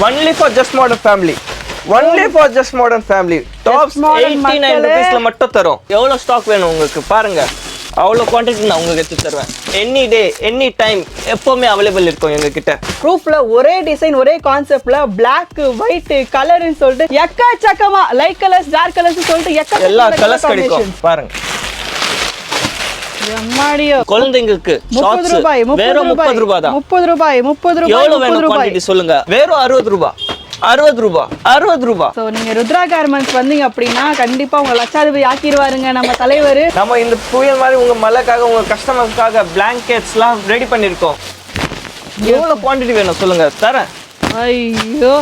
Only for just modern family. Only for just modern family. Tops 89 rupeesல மட்டும் தரோம். எவ்வளோ stock வேணும் உங்களுக்கு பாருங்க. அவ்வளோ குவான்டிட்டி நான் உங்களுக்கு எடுத்து தருவேன். எனி டே எனி டைம் எப்பவுமே அவைலபிள் இருக்கும் எங்ககிட்ட. ப்ரூஃப்ல ஒரே டிசைன் ஒரே கான்செப்ட்ல பிளாக் ஒயிட் கலர்னு சொல்லிட்டு எக்கச்சக்கமா லைட் கலர்ஸ் டார்க் கலர்ஸ் சொல்லிட்டு எக்கச்சக்கமா எல்லா கலர்ஸ் கிடைக்கும் பாருங்க. குழந்தைங்களுக்கு ₹30 வெறும் ₹30 தான். ₹30 எவ்வளவு வேணும் குவான்டிட்டி சொல்லுங்க. வெறும் ₹60. ₹60. சோ நீங்க ருத்ரா கார்மெண்ட்ஸ் வந்தீங்க அப்படின்னா கண்டிப்பா உங்க லட்சாதிபதி ஆக்கிடுவாருங்க நம்ம தலைவர். நம்ம இந்த புயல் மாதிரி உங்க மலைக்காக உங்க கஸ்டமர்ஸ்க்காக பிளாங்கெட்ஸ்லாம் ரெடி பண்ணிருக்கோம். எவ்வளவு குவான்டிட்டி வேணும் சொல்லுங்க தரேன். ஐயோ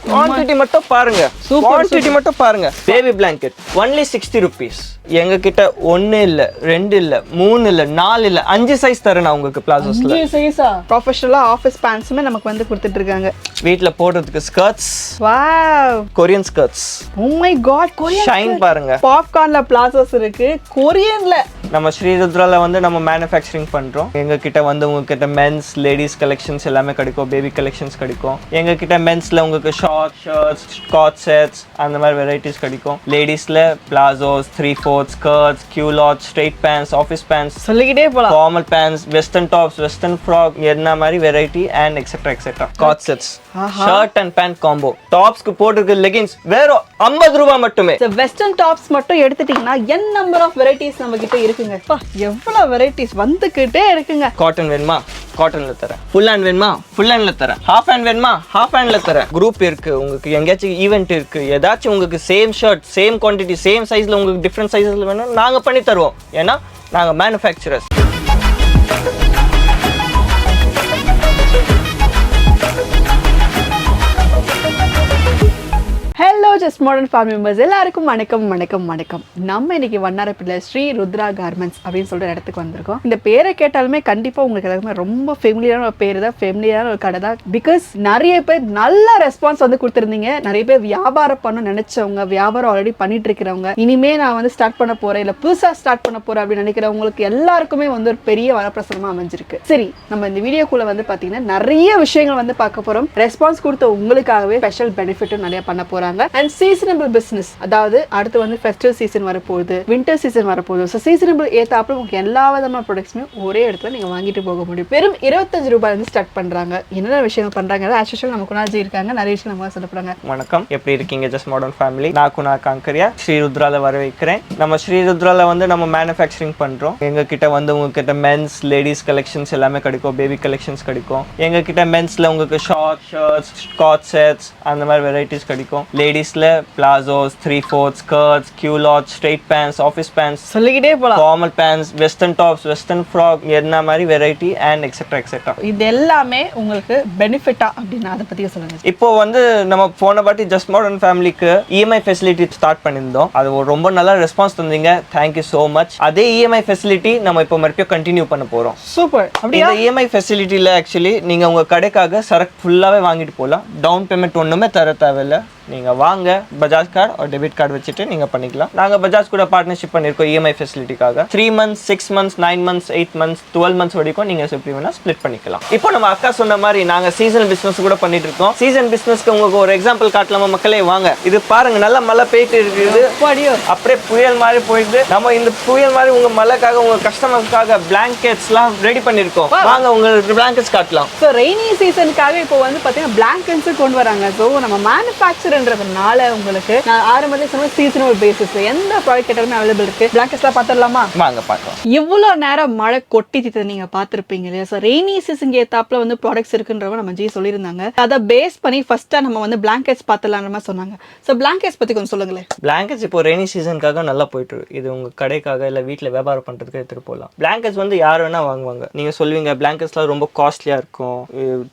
குவான்டிட்டி மட்டும் பாருங்க. குவான்டிட்டி மட்டும் பாருங்க. Baby blanket only ₹60. எங்க கிட்ட 1 இல்ல 2 இல்ல 3 இல்ல 4 இல்ல 5 சைஸ் தரேன் நான் உங்களுக்கு பிளாசோஸ்ல. 5 சைஸா? ப்ரொபஷனலா ஆபீஸ் பேண்ட்ஸ்மே நமக்கு வந்து கொடுத்துட்டு இருக்காங்க. வீட்ல போடுறதுக்கு skirts. Wow Korean skirts. Oh my god Korean shine பாருங்க. பாப்கார்ன்ல பிளாசோஸ் இருக்கு கொரியன்ல. நம்ம ஸ்ரீருத்ரால வந்து நம்ம மேனுஃபேக்சரிங் பண்றோம். எங்க கிட்ட வந்து உங்ககிட்ட மென்ஸ் லேடிஸ் கலெக்ஷன்ஸ் எல்லாமே கிடைக்கும். பேபி கலெக்ஷன்ஸ் கிடைக்கும். எங்க கிட்ட மென்ஸ்ல உங்களுக்கு ஷார்ட் ஷர்ட்ஸ் ஸ்காட் செட்ஸ் அந்த மாதிரி வெரைட்டிஸ் கிடைக்கும். லேடிஸ்ல palazzos 3/4 skirts culottes straight pants office pants சொல்லிக்கிட்டே போலாம். Formal pants western tops western frock என்ன மாதிரி வெரைட்டி அண்ட் எக்ஸெட்ரா ஸ்காட் sets shirt and pant combo. டாப்ஸ்க்கு போட்டுருக்கு லெகின்ஸ் வெறும் ₹50 மட்டுமே. வெஸ்டர்ன் டாப்ஸ் மட்டும் எடுத்துட்டீங்கன்னா n நம்பர் ஆஃப் வெரைட்டிஸ் நம்ம கிட்ட இருக்குங்க. எவ்வளவு வெரைட்டிஸ் வந்துகிட்டே இருக்குங்க. காட்டன் வேணுமா காட்டன்ல தரேன். ஃபுல் ஹேண்ட் வேணுமா ஃபுல் ஹேண்ட்ல தரேன். ஹாஃப் ஹேண்ட் வேணுமா ஹாஃப் ஹேண்ட்ல தரேன். குரூப் இருக்கு உங்களுக்கு எங்கேயாச்சும் ஈவென்ட் இருக்கு ஏதாச்சும் உங்களுக்கு same shirt same quantity same சைஸ்ல உங்களுக்கு டிஃப்ரெண்ட் சைஸஸ்ல வேணும் நாங்க பண்ணி தருவோம். ஏன்னா நாங்க manufacturers. Hello just modern farm members எல்லாருக்கும் வணக்கம். நம்ம இன்னைக்கு வண்ணாரப்பேட்டையில ஸ்ரீ ருத்ரா கார்மெண்ட்ஸ் அப்படின்னு சொல்ற இடத்துக்கு வந்திருக்கோம். இந்த பேரை கேட்டாலுமே கண்டிப்பா உங்களுக்கு எல்லாருமே ரொம்ப ஃபெமிலியரான ஒரு பேர் தான், ஃபெமிலியரான ஒரு கடை தான். பிகாஸ் நிறைய பேர் நல்ல ரெஸ்பான்ஸ் வந்து கொடுத்துருந்தீங்க. நிறைய பேர் வியாபாரம் பண்ண நினைச்சவங்க, வியாபாரம் ஆல்ரெடி பண்ணிட்டு இருக்கிறவங்க, இனிமே நான் வந்து ஸ்டார்ட் பண்ண போறேன் இல்ல புதுசா ஸ்டார்ட் பண்ண போறேன் அப்படின்னு நினைக்கிறவங்களுக்கு எல்லாருக்குமே வந்து ஒரு பெரிய வரப்பிரசாதமா அமைஞ்சிருக்கு. சரி, நம்ம இந்த வீடியோக்குள்ள வந்து பாத்தீங்கன்னா நிறைய விஷயங்கள் வந்து பார்க்க போறோம். ரெஸ்பான்ஸ் கொடுத்த உங்களுக்காகவே ஸ்பெஷல் பெனிஃபிட்டும் நிறைய பண்ண போறாங்க. அண்ட் சீசனபிள் பிசினஸ், அதாவது அடுத்து வந்து ஃபெஸ்டிவல் சீசன் வரப்போகுது, வின்டர் சீசன் வரப்போகுது. ஸோ சீசனபிள் ஏத்தாப்புல உங்களுக்கு எல்லா விதமான ப்ராடக்ட்ஸுமே ஒரே இடத்துல நீங்க வாங்கிட்டு போக முடியும். வெறும் ₹25 வந்து ஸ்டார்ட் பண்றாங்க. என்னென்ன விஷயங்கள் பண்றாங்க ஆஸ் யூஷுவல் நம்ம குணாஜி இருக்காங்க, நிறைய விஷயம் நம்ம சொல்ல போறாங்க. வணக்கம், எப்படி இருக்கீங்க ஜஸ்ட் மாடர்ன் ஃபேமிலி? நான் குணா காங்கரியா ஸ்ரீருத்ரால வரவேற்கிறேன். நம்ம ஸ்ரீருத்ரால வந்து நம்ம மேனுஃபேக்சரிங் பண்றோம். எங்க கிட்ட வந்து உங்ககிட்ட மென்ஸ் லேடிஸ் கலெக்ஷன்ஸ் எல்லாமே கிடைக்கும். பேபி கலெக்ஷன்ஸ் கிடைக்கும். எங்க கிட்ட மென்ஸ்ல உங்களுக்கு ஷார்ட் ஷர்ட்ஸ் ஸ்காட் செட்ஸ் அந்த மாதிரி வெரைட்டிஸ் கிடைக்கும். லேடிஸ்ல palazzos 3/4 skirts culottes straight pants office pants சொல்லிக்கிட்டே போலாம். Formal pants western tops western frock என்ன மாதிரி வெரைட்டி அண்ட் எக்ஸெட்ரா இது எல்லாமே உங்களுக்கு பெனிஃபிட்டா அப்படின்னா அதை பத்தி சொல்லுங்க. இப்போ வந்து நம்ம போன வாட்டி ஜஸ்ட் மாடர்ன் ஃபேமிலிக்கு இஎம்ஐ ஃபெசிலிட்டி ஸ்டார்ட் பண்ணியிருந்தோம். அது ரொம்ப நல்ல ரெஸ்பான்ஸ் தந்தீங்க. Thank you so much. அதே இஎம்ஐ ஃபெசிலிட்டி நம்ம இப்போ மறுபடியும் கண்டினியூ பண்ண போறோம். சூப்பர். இந்த இஎம்ஐ ஃபெசிலிட்டியில் ஆக்சுவலி நீங்க உங்க கடைக்காக சரக்கு ஃபுல்லாவே வாங்கிட்டு போகலாம். டவுன் பேமெண்ட் ஒண்ணுமே தர தேவையில்லை. நீங்க வாங்க, பஜாஜ் கார்டு ஒரு டெபிட் கார்டு வச்சுட்டு நீங்க பண்ணிக்கலாம். நாங்க பஜாஜ் கூட பார்ட்னர்ஷிப் பண்ணிருக்கோம் EMI ஃபெசிலிட்டிக்காக. 3 months 6 months 9 months 8 months 12 months வரைக்கும் நீங்க எப்படி வேணா ஸ்ப்ளிட் பண்ணிக்கலாம். இப்போ நம்ம அக்கா சொன்ன மாதிரி நாங்க சீசனல் பிசினஸ் கூட பண்ணிட்டு இருக்கோம். சீசன் பிசினஸ்க்கு உங்களுக்கு ஒரு எக்ஸாம்பிள் காட்டலாமா மக்களே? வாங்க, இது பாருங்க, நல்ல மழை பெய்யிட்டு இருக்குது. அப்படியே புயல் மாதிரி போயிட்டு நம்ம இந்த புயல் மாதிரி உங்க மலைக்காக உங்க கஸ்டமர்ஸ்க்காக பிளாங்கெட்ஸ்லாம் ரெடி பண்ணிருக்கோம். வாங்க, உங்களுக்கு பிளாங்கெட்ஸ் காட்டலாம். ஸோ ரெய்னி சீசனுக்காக இப்போ வந்து பாத்தீங்கன்னா பிளாங்கெட்ஸ் கொண்டு வராங்க. ஸோ நம்ம மேனுஃபேக்சர்ன்றதுனால உங்களுக்கு நான் ஆரம்பத்திலே சொன்ன சீசனல் பேசிஸ் எந்த ப்ராடக்ட் கேட்டாலுமே அவைலபிள் இருக்கு. பிளாங்கெட்ஸ்லாம் பார்த்துடலாமா? வாங்க பார்க்கலாம். இவ்வளோ நேரம் மழை கொட்டி தீர்த்து நீங்க பார்த்துருப்பீங்க இல்லையா? ஸோ ரெய்னி சீசனுக்கு ஏத்தாப்புல வந்து ப்ராடக்ட்ஸ் இருக்குன்றவங்க நம்ம ஜி சொல்லியிருந்தாங்க. அதை பேஸ் பண்ணி ஃபர்ஸ்டா நம்ம வந்து பிளாங்கெட்ஸ் பார்த்துடலான்ற மாதிரி சொன்னாங்க. ஸோ பிளாங்கெட்ஸ் பத்தி கொஞ்சம் சொல்லுங்களேன். பிளாங்கெட்ஸ் இப்போ ரெய்னி சீசனுக்காக நல்லா போயிட்டு இருக்கு. இது உங்க கடைக்காக இல்ல வீட்டில் வியாபாரம் பண்றதுக்கு எடுத்துட்டு போகலாம். பிளாங்கெட்ஸ் வந்து யார் வேணா வாங்குவாங்க. நீங்க சொல்லுவீங்க பிளாங்கெட்ஸ்லாம் ரொம்ப காஸ்ட்லியா இருக்கும்,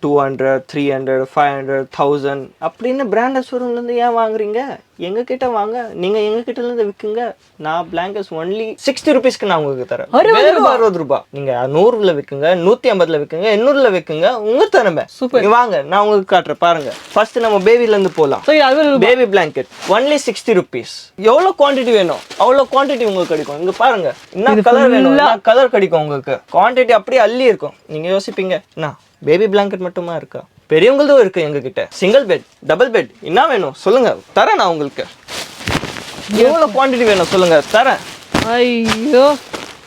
200 300 500 1000 அப்படின்னு பிராண்டட் ஷோரூம்ல இருந்து ஏன் வாங்குறீங்க? எங்க கிட்ட வாங்க, நீங்க எங்க கிட்ட இருந்து விற்குங்க. நான் பிளாங்கெட்ஸ் ஒன்லி ₹60 நான் உங்களுக்கு தரேன். ₹60. நீங்க 100ல விற்குங்க, 150ல விற்குங்க, 800ல விற்குங்க, உங்க திறமை. சூப்பர். வாங்க, நான் உங்களுக்கு காட்டுறேன் பாருங்க. ஃபர்ஸ்ட் நம்ம பேபில இருந்து போலாம். Baby blanket only ₹60. எவ்வளவு குவான்டிட்டி வேணும் அவ்வளவு குவான்டிட்டி உங்களுக்கு கிடைக்கும். இங்க பாருங்க, என்ன கலர் வேணும் என்ன கலர் கிடைக்கும் உங்களுக்கு. குவான்டிட்டி அப்படியே அள்ளி இருக்கும். நீங்க யோசிப்பீங்க, என்ன பேபி பிளாங்கெட் மட்டுமா இருக்கா? பெரியவங்களும் இருக்கு எங்ககிட்ட. சிங்கிள் பெட், டபுள் பெட், என்ன வேணும் சொல்லுங்க, தரேன் நான் உங்களுக்கு. எவ்வளவு குவாண்டிட்டி வேணும் சொல்லுங்க, தரேன். ஐயோ,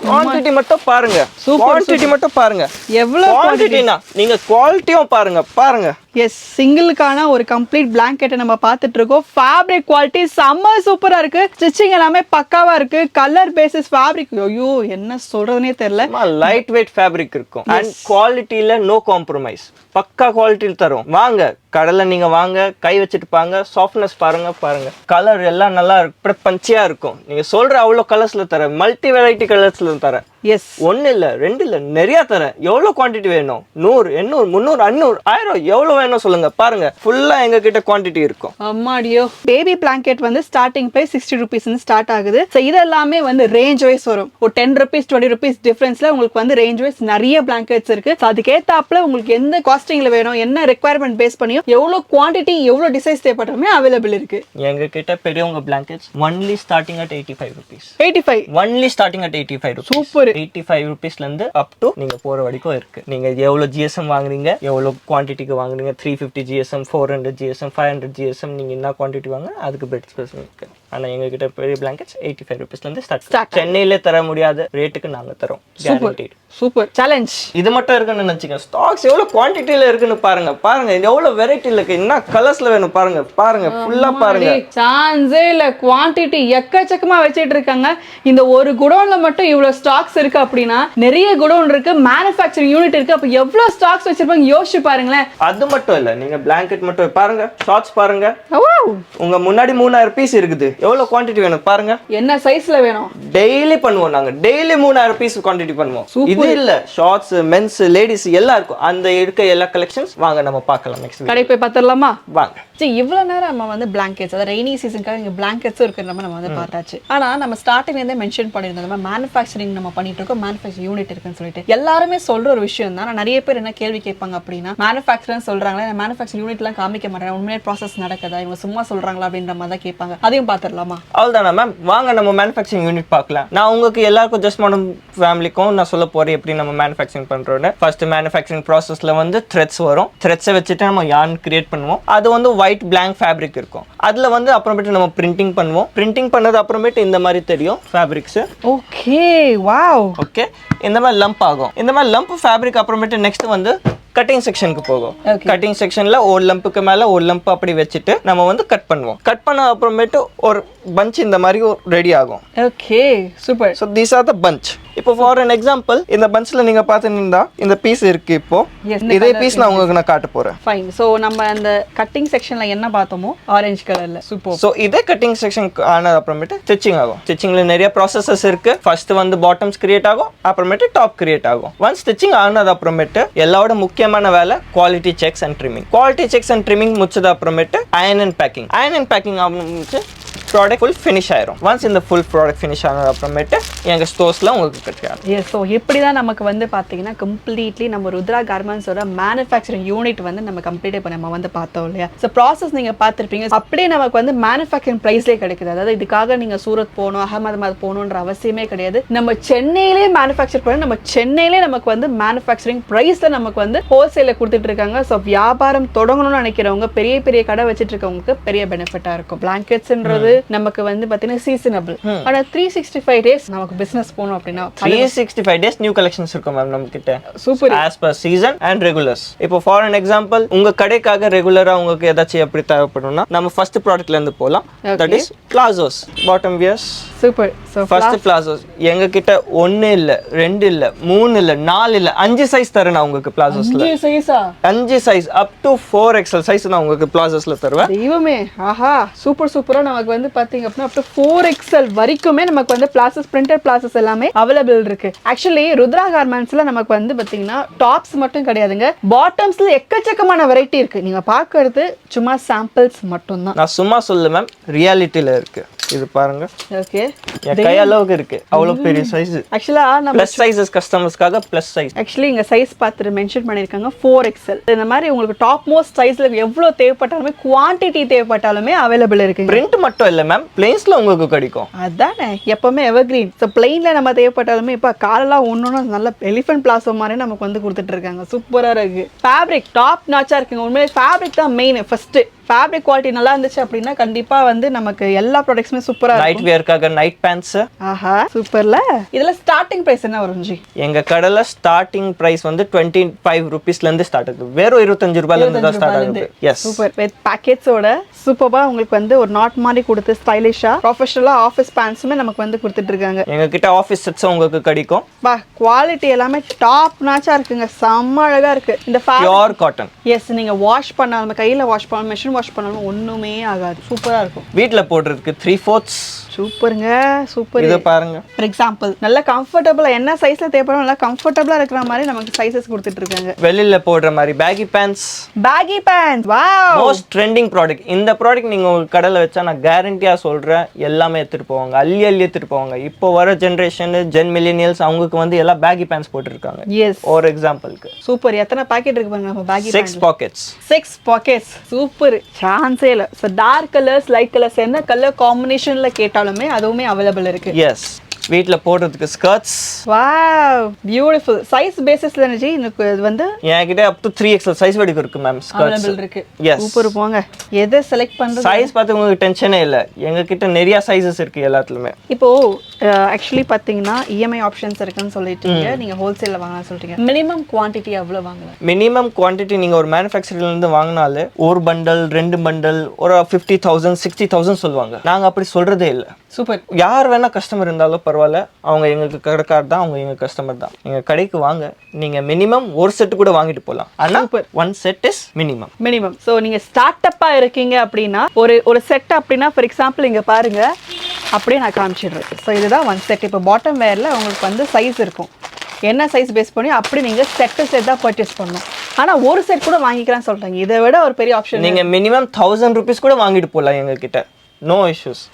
குவாண்டிட்டி மட்டும் பாருங்க, குவாண்டிட்டி மட்டும் பாருங்க. எவ்வளவு குவாண்டிட்டினா நீங்க குவாலிட்டியும் பாருங்க. பாருங்க, எஸ், சிங்கிளுக்கான ஒரு கம்ப்ளீட் பிளாங்கெட்டை நம்ம பார்த்துட்டு இருக்கோம். ஃபேப்ரிக் குவாலிட்டி செம்ம சூப்பரா இருக்கு. ஸ்டிச்சிங் எல்லாமே பக்காவா இருக்கு. கலர் பேசிஸ் ஃபேப்ரிக், ஐயோ என்ன சொல்றதுனே தெரியல. லைட் வெயிட் ஃபேப்ரிக் இருக்கும். அண்ட் குவாலிட்டியில நோ காம்ப்ரமைஸ், பக்கா குவாலிட்டியில் தரும். வாங்க கடலை நீங்க வாங்க, கை வச்சுட்டு பாருங்க, சாஃப்ட்னஸ் பாருங்க. பாருங்க கலர் எல்லாம் நல்லா இருக்கு, பஞ்சியா இருக்கும். நீங்க சொல்ற அவ்வளோ கலர்ஸ்ல தரேன், மல்டி வெரைட்டி கலர்ஸ்ல தரேன். எஸ், 1 இல்ல 2 இல்ல நிறைய தரேன். எவ்வளவு குவாண்டிட்டி வேணும்? 100, 800, 300, 500, 1000 எவ்வளவு வேணும் சொல்லுங்க. பாருங்க ஃபுல்லா எங்க கிட்ட குவாண்டிட்டி இருக்கும். அம்மாடியோ, பேபி பிளாங்கெட் வந்து ஸ்டார்டிங் பிரைஸ் 60 rupees ஸ்டார்ட் ஆகுது. ஸோ இதெல்லாமே வந்து ரேஞ்ச் வைஸ் வரும். ஒரு 10 rupees 20 rupees டிஃபரன்ஸ்ல உங்களுக்கு வந்து ரேஞ்ச் வைஸ் நிறைய பிளாங்கெட்ஸ் இருக்கு. ஸோ அதுக்கேத்தாப்புல உங்களுக்கு எந்த காஸ்டிங்ல வேணும், என்ன ரெக்யர்மெண்ட் பேஸ் பண்ணியும் எவ்வளவு குவாண்டிட்டி எவ்வளவு டிசைன்ஸ் தேவைப்படுறமே அவைலபிள் இருக்கு. எங்க கிட்ட பெரியவங்க blankets only starting at 85 rupees. 85 only starting at 85 rupees. Super. 85 rupeesல இருந்து அப் டு நீங்க போற வரைக்கும் இருக்கு. நீங்க எவ்வளவு ஜிஎஸ்எம் வாங்குறீங்க, எவ்வளவு குவாண்டிட்டிக்கு வாங்குறீங்க, 350 GSM, 400 GSM, 500 GSM, நீங்க என்ன குவாண்டிட்டி வாங்க அதுக்கு பெட் ஸ்பெஷல் இருக்கு. ஆனா எங்க கிட்ட பெரிய பிளாங்கெட்ஸ் 85 rupeesல இருந்து ஸ்டார்ட். சென்னையில தர முடியாத ரேட்டுக்கு நாங்க தரோம். கேரண்டீட். Super challenge. இது மட்டும் இருக்குன்னு நினைச்சுங்க, ஸ்டாக்ஸ் எவ்வளவு குவாண்டிட்டில இருக்குன்னு பாருங்க. பாருங்க எவ்வளவு வெரைட்டில இருக்கு, என்ன கலர்ஸ்ல வேணும் பாருங்க. பாருங்க ஃபுல்லா பாருங்க, சான்ஸே இல்ல. குவாண்டிட்டி எக்கச்சக்கமா வச்சிட்டு இருக்காங்க. இந்த ஒரு குடோன்ல மட்டும் இவ்வளவு ஸ்டாக்ஸ் இருக்கு அப்படின்னா நிறைய குடோன் இருக்கு, மேனுஃபேக்சரிங் யூனிட் இருக்கு. அப்ப எவ்வளவு ஸ்டாக்ஸ் வச்சிருப்பாங்க யோசிச்சு பாருங்களேன். அது மட்டும் இல்ல, நீங்க பிளாங்கெட் மட்டும் பாருங்க, ஷார்ட்ஸ் பாருங்க. உங்க முன்னாடி 3000 பீஸ் இருக்குது. எவ்வளவு குவாண்டிட்டி வேணும் பாருங்க, என்ன சைஸ்ல வேணும். டெய்லி பண்ணுவோம் நாங்க, டெய்லி 3000 பீஸ் குவாண்டிட்டி பண்ணுவோம். இது இல்ல, ஷார்ட்ஸ், மென்ஸ், லேடிஸ் எல்லாம் இருக்கும். அந்த இருக்க எல்லா கலெக்ஷன்ஸ் வாங்க நம்ம பார்க்கலாம். நெக்ஸ்ட் கடை போய் பார்த்துடலாமா? வாங்க. சரி, இவ்வளவு நேரம் நம்ம வந்து பிளாங்கெட்ஸ், அதாவது ரெய்னி சீசனுக்காக இங்க பிளாங்கெட்ஸும் இருக்கிற நம்ம வந்து பார்த்தாச்சு. ஆனா நம்ம ஸ்டார்டிங்ல இருந்தே மென்ஷன் பண்ணியிருந்தோம், நம்ம மேனுஃபேக்சரிங் நம்ம பண்ணிட்டு இருக்கோம், மேனுஃபேக்சரிங் யூனிட் இருக்குன்னு சொல்லிட்டு எல்லாருமே சொல்ற ஒரு விஷயம் தான். நிறைய பேர் என்ன கேள்வி கேட்பாங்க அப்படின்னா, மேனுஃபேக்சரிங் சொல்றாங்களே, மேனுஃபேக்சரிங் யூனிட் எல்லாம் காமிக்க மாட்டாங்க, உண்மையான ப்ராசஸ் நடக்குதா, இவங்க சும்மா சொல்றாங்களா அப்படின்ற மாதிரி தான் கேட்பாங்க. அதையும் பார்த்துடலாமா? அவ்வளோதானா மேம், வாங்க நம்ம மேனுஃபேக்சரிங் யூனிட் பார்க்கலாம். நான் உங்களுக்கு எல்லாருக்கும் ஜஸ்ட் மாடர்ன் ஃபேமிலிக்கும் நான் சொல்ல போறேன் எப்படி நம்ம மேனுஃபேக்சரிங் பண்றோம்னு. ஃபர்ஸ்ட் மேனுஃபேக்சரிங் ப்ராசஸ்ல வந்து த்ரெட்ஸ் வரும். த்ரெட்ஸை வச்சுட்டு நம்ம யார்ன் கிரியேட் பண்ணுவோம். அது வந்து ஒயிட் பிளாங்க் ஃபேப்ரிக் இருக்கும். அதுல வந்து அப்புறமேட்டு நம்ம பிரிண்டிங் பண்ணுவோம். பிரிண்டிங் பண்ணது அப்புறமேட்டு இந்த மாதிரி தெரியும் ஃபேப்ரிக்ஸ். Okay, wow. ஓகே, இந்த மாதிரி லம்ப் ஆகும். இந்த மாதிரி லம்ப் ஃபேப்ரிக் அப்புறமேட்டு நெக்ஸ்ட் வந்து கட்டிங் செக்ஷனுக்கு போகும். கட்டிங் செக்ஷன்ல ஒரு லம்புக்கு மேல ஒரு லம்ப் அப்படி வச்சுட்டு நம்ம வந்து கட் பண்ணுவோம். கட் பண்ண அப்புறமேட்டு ஒரு பஞ்ச் இந்த மாதிரி ரெடி ஆகும். Okay, super. So these are the punch. இப்போ ஃபார் அன் எக்ஸாம்பிள் இந்த பஞ்ச்ல நீங்க பார்த்தீங்கன்னா இந்த பீஸ் இருக்கு. இப்போ இதே பீஸ் நான் உங்களுக்கு நான் காட்ட போறேன். ஃபைன். ஸோ நம்ம அந்த கட்டிங் செக்ஷன்ல என்ன பார்த்தோமோ ஆரஞ்சு கலர்ல. சூப்பர். ஸோ இதே கட்டிங் செக்ஷன் ஆனது அப்புறமேட்டு ஸ்டிச்சிங் ஆகும். ஸ்டிச்சிங்ல நிறைய ப்ராசஸஸ் இருக்கு. ஃபர்ஸ்ட் வந்து பாட்டம்ஸ் கிரியேட் ஆகும், அப்புறமேட்டு டாப் கிரியேட் ஆகும். ஒன்ஸ் ஸ்டிச்சிங் ஆனது அப்புறமேட்டு எல்லாரோட முக்கியமான வேலை quality checks and trimming. Quality checks and trimming முடிச்சது அப்புறமேட்டு iron and packing. Iron and packing ஆரம்பிச்சு ப்ராடக்ட் ஃபுல் ஃபினிஷ் ஆயிரும். ஒன்ஸ் இந்த ஃபுல் ப்ராடக்ட் ஃபினிஷ் ஆனது அப்புறமேட்டு எங்க ஸ்டோர்ஸ்ல உங்களுக்கு கிடைக்கும். எஸ். ஸோ எப்படி தான் நமக்கு வந்து பார்த்தீங்கன்னா கம்ப்ளீட்லி நம்ம ருத்ரா கார்மெண்ட்ஸோட மேனுஃபேக்சரிங் யூனிட் வந்து நம்ம கம்ப்ளீட்டாக இப்போ நம்ம வந்து பார்த்தோம் இல்லையா. ஸோ ப்ராசஸ் நீங்கள் பார்த்துருப்பீங்க. அப்படியே நமக்கு வந்து மேனுஃபேக்சரிங் ப்ரைஸ்லேயே கிடைக்குது. அதாவது இதுக்காக நீங்கள் சூரத் போகணும், அகமதாபாத் போகணுன்ற அவசியமே கிடையாது. நம்ம சென்னையிலே மேனுஃபேக்சர் பண்ணி நம்ம சென்னையிலே நமக்கு வந்து மேனுஃபேக்சரிங் ப்ரைஸில் நமக்கு வந்து ஹோல்சேலில் கொடுத்துட்டு இருக்காங்க. ஸோ வியாபாரம் தொடங்கணும்னு நினைக்கிறவங்க, பெரிய பெரிய கடை வச்சுட்டு இருக்கவங்களுக்கு பெரிய பெனிஃபிட்டாக இருக்கும். பிளாங்கெட்ஸ்ன்றது நமக்கு வந்து பாத்தீங்கன்னா சீசனபிள். ஆனா 365 டேஸ் நமக்கு பிசினஸ் போணும் அப்படினா 365 டேஸ் நியூ கலெக்ஷன்ஸ் இருக்கும் மேம் நம்ம கிட்ட. Super. as per season and regulars. இப்போ ஃபார் an example உங்க கடைக்காக ரெகுலரா உங்களுக்கு ஏதாச்சும் எப்படி தேவைப்படும்னா நம்ம ஃபர்ஸ்ட் ப்ராடக்ட்ல இருந்து போலாம். That is palazzos, bottom wears. Super. So first palazzos எங்க கிட்ட 1 இல்ல 2 இல்ல 3 இல்ல 4 இல்ல 5 சைஸ் தரேன் நான் உங்களுக்கு பிளாசோஸ்ல. 5 சைஸா? 5 size up to 4XL size நான் உங்களுக்கு பிளாசோஸ்ல தருவேன். தெய்வமே, ஆஹா, சூப்பர் சூப்பரா. நமக்கு வந்து பாத்தீங்க அப்படினா அப் டு 4XL வரைக்குமே நமக்கு வந்து பிளாசஸ், பிரிண்டட் பிளாசஸ் எல்லாமே அவைலபிள் இருக்கு. ஆக்சுவலி ருத்ரா கார்மெண்ட்ஸ்ல நமக்கு வந்து பாத்தீங்கன்னா டாப்ஸ் மட்டும் கிடையாதுங்க, பாட்டம்ஸ்ல எக்கச்சக்கமான வெரைட்டி இருக்கு. நீங்க பாக்குறது சும்மா சாம்பிள்ஸ் மட்டும் தான். நான் சும்மா சொல்ல மேம், ரியாலிட்டில இருக்கு. இது பாருங்க, ஓகே என் கை அளவுக்கு இருக்கு, அவ்வளவு பெரிய சைஸ். ஆக்சுவலா நம்ம ப்ளஸ் சைஸஸ் கஸ்டமர்ஸ்க்காக ப்ளஸ் சைஸ். ஆக்சுவலி இங்க சைஸ் பார்த்துட்டு மென்ஷன் பண்ணிருக்காங்க 4XL. இந்த மாதிரி உங்களுக்கு டாப் மோஸ்ட் சைஸ்ல எவ்வளவு தேவைப்பட்டாலுமே குவாண்டிட்டி தேவைப்பட்டாலுமே அவைலபிள் இருக்கு. பிரிண்ட் மட்டும் இல்ல மேம், பிளேன்ஸ்ல உங்களுக்கு கிடைக்கும். அதானே எப்பவுமே எவர்கிரீன். ஸோ பிளெயின்ல நம்ம தேவைப்பட்டாலுமே இப்போ காலெல்லாம் ஒன்னொன்னு நல்ல எலிஃபென்ட் பிளாசோ மாதிரி நமக்கு வந்து கொடுத்துட்டு இருக்காங்க. சூப்பரா இருக்கு. ஃபேப்ரிக் டாப் நாச்சா இருக்குங்க. உண்மையிலே ஃபேப்ரிக் தான் மெயின். ஃபர்ஸ்ட் ஃபேப்ரிக் குவாலிட்டி நல்லா இருந்துச்சு அப்படின்னா கண்டிப்பா வந்து நமக்கு எல்லா ப்ராடக்ட்ஸுமே சூப்பரா இருக்கும். நைட் வியர்க்காக நைட் பேண்ட்ஸ். ஆஹா சூப்பர்ல. இதுல ஸ்டார்டிங் பிரைஸ் என்ன வரும் ஜி? எங்க கடையில ஸ்டார்டிங் பிரைஸ் வந்து 25 ரூபீஸ்ல இருந்து ஸ்டார்ட் ஆகுது. வெறும் 25 ரூபாயில இருந்து தான் ஸ்டார்ட் ஆகுது. Yes super. வித் பேக்கெட்ஸோட சூப்பரா உங்களுக்கு வந்து ஒரு நாட் மாதிரி கொடுத்து ஸ்டைலிஷா ப்ரொஃபஷனலா ஆஃபீஸ் பேண்ட்ஸுமே நமக்கு வந்து கொடுத்துட்டு இருக்காங்க. எங்க கிட்ட ஆஃபீஸ் செட்ஸ் உங்களுக்கு கிடைக்கும். பா குவாலிட்டி எல்லாமே டாப் நாச்சா இருக்குங்க. செம்ம அழகா இருக்கு. இந்த பியூர் காட்டன். எஸ் நீங்க வாஷ் பண்ணாலும் கையில வாஷ் பண்ணாலும் மெஷின் வாஷ் பண்ணாலும் ஒண்ணுமே ஆகாது. சூப்பரா இருக்கும். வீட்ல போடுறதுக்கு 3/4. சூப்பருங்க சூப்பர். இத பாருங்க. ஃபார் எக்ஸாம்பிள் நல்ல கம்ஃபர்ட்டபிளா என்ன சைஸ்ல தேவைப்படும் நல்லா கம்ஃபர்ட்டபிளா இருக்கிற மாதிரி நமக்கு சைஸஸ் கொடுத்துட்டு இருக்காங்க. வெளியில போடுற மாதிரி baggy pants. Baggy pants wow. Most trending product. இந்த ப்ராடக்ட் நீங்க உங்க கடையில வச்சா நான் கேரண்டியா சொல்றேன் எல்லாமே எடுத்துட்டு போவாங்க. அள்ளி எடுத்துட்டு போவாங்க. இப்போ வர ஜெனரேஷன் ஜென் மில்லேனியல்ஸ் அவங்களுக்கு வந்து எல்லாம் பேகி பேண்ட்ஸ் போட்டுருக்காங்க. எஸ் ஒரு எக்ஸாம்பிளுக்கு. சூப்பர். எத்தனை பாக்கெட் இருக்கு பாருங்க நம்ம பேகி 6 பாக்கெட்ஸ். 6 பாக்கெட்ஸ். சூப்பர். சான்ஸே இல்ல. So dark colours light colours என்ன கலர் காம்பினேஷன்ல கேட்டாலுமே அதுவுமே அவைலபிள் இருக்கு. எஸ் வீட்ல போடுறதுக்கு ஸ்கர்ட்ஸ். Wow beautiful. சைஸ் பேசிஸ்ல எனர்ஜி எனக்கு இது வந்து என்கிட்ட அப் டு 3XL சைஸ் வரைக்கும் இருக்கு மேம் ஸ்கர்ட்ஸ். அவைலபிள் இருக்கு. Yes super. போங்க எதை செலக்ட் பண்றது சைஸ் பார்த்து உங்களுக்கு டென்ஷனே இல்ல. எங்க கிட்ட நிறைய சைஸஸ் இருக்கு எல்லாத்துலயுமே. இப்போ ஆக்சுவலி பாத்தீங்கன்னா இஎம்ஐ ஆப்ஷன்ஸ் இருக்குன்னு சொல்லிட்டீங்க. நீங்க ஹோல்சேல்ல வாங்கலாம் சொல்றீங்க. மினிமம் குவாண்டிட்டி எவ்வளவு வாங்கலாம்? மினிமம் குவாண்டிட்டி நீங்க ஒரு மேனுஃபேக்சரர்ல இருந்து வாங்கினாலே ஒரு பண்டல் 2 பண்டல் ஒரு 50,000 60,000 சொல்லுவாங்க. நாங்க அப்படி சொல்றதே இல்ல. சூப்பர். யார் வேணா கஸ்டமர் இருந்தாலும் பரவாயில்ல, அவங்க எங்களுக்கு கடைக்கார் தான், அவங்க எங்க கஸ்டமர் தான். எங்க கடைக்கு வாங்க, நீங்க மினிமம் ஒரு செட் கூட வாங்கிட்டு போகலாம். ஆனா one set is minimum. Minimum. So நீங்க ஸ்டார்ட் அப்பா இருக்கீங்க அப்படின்னா ஒரு செட் அப்படின்னா ஃபார் எக்ஸாம்பிள் இங்க பாருங்க அப்படியே நான் காமிச்சிடுறேன். ஸோ இதுதான் ஒன் செட். இப்போ பாட்டம் வேர்ல உங்களுக்கு வந்து சைஸ் இருக்கும். என்ன சைஸ் பேஸ் பண்ணி அப்படி நீங்க செட் தான் பர்ச்சேஸ் பண்ணணும். ஆனா ஒரு செட் கூட வாங்கிக்கலாம் சொல்றாங்க. இதை விட ஒரு பெரிய ஆப்ஷன். நீங்க மினிமம் 1000 rupees கூட வாங்கிட்டு போகலாம் எங்க கிட்ட. No issues.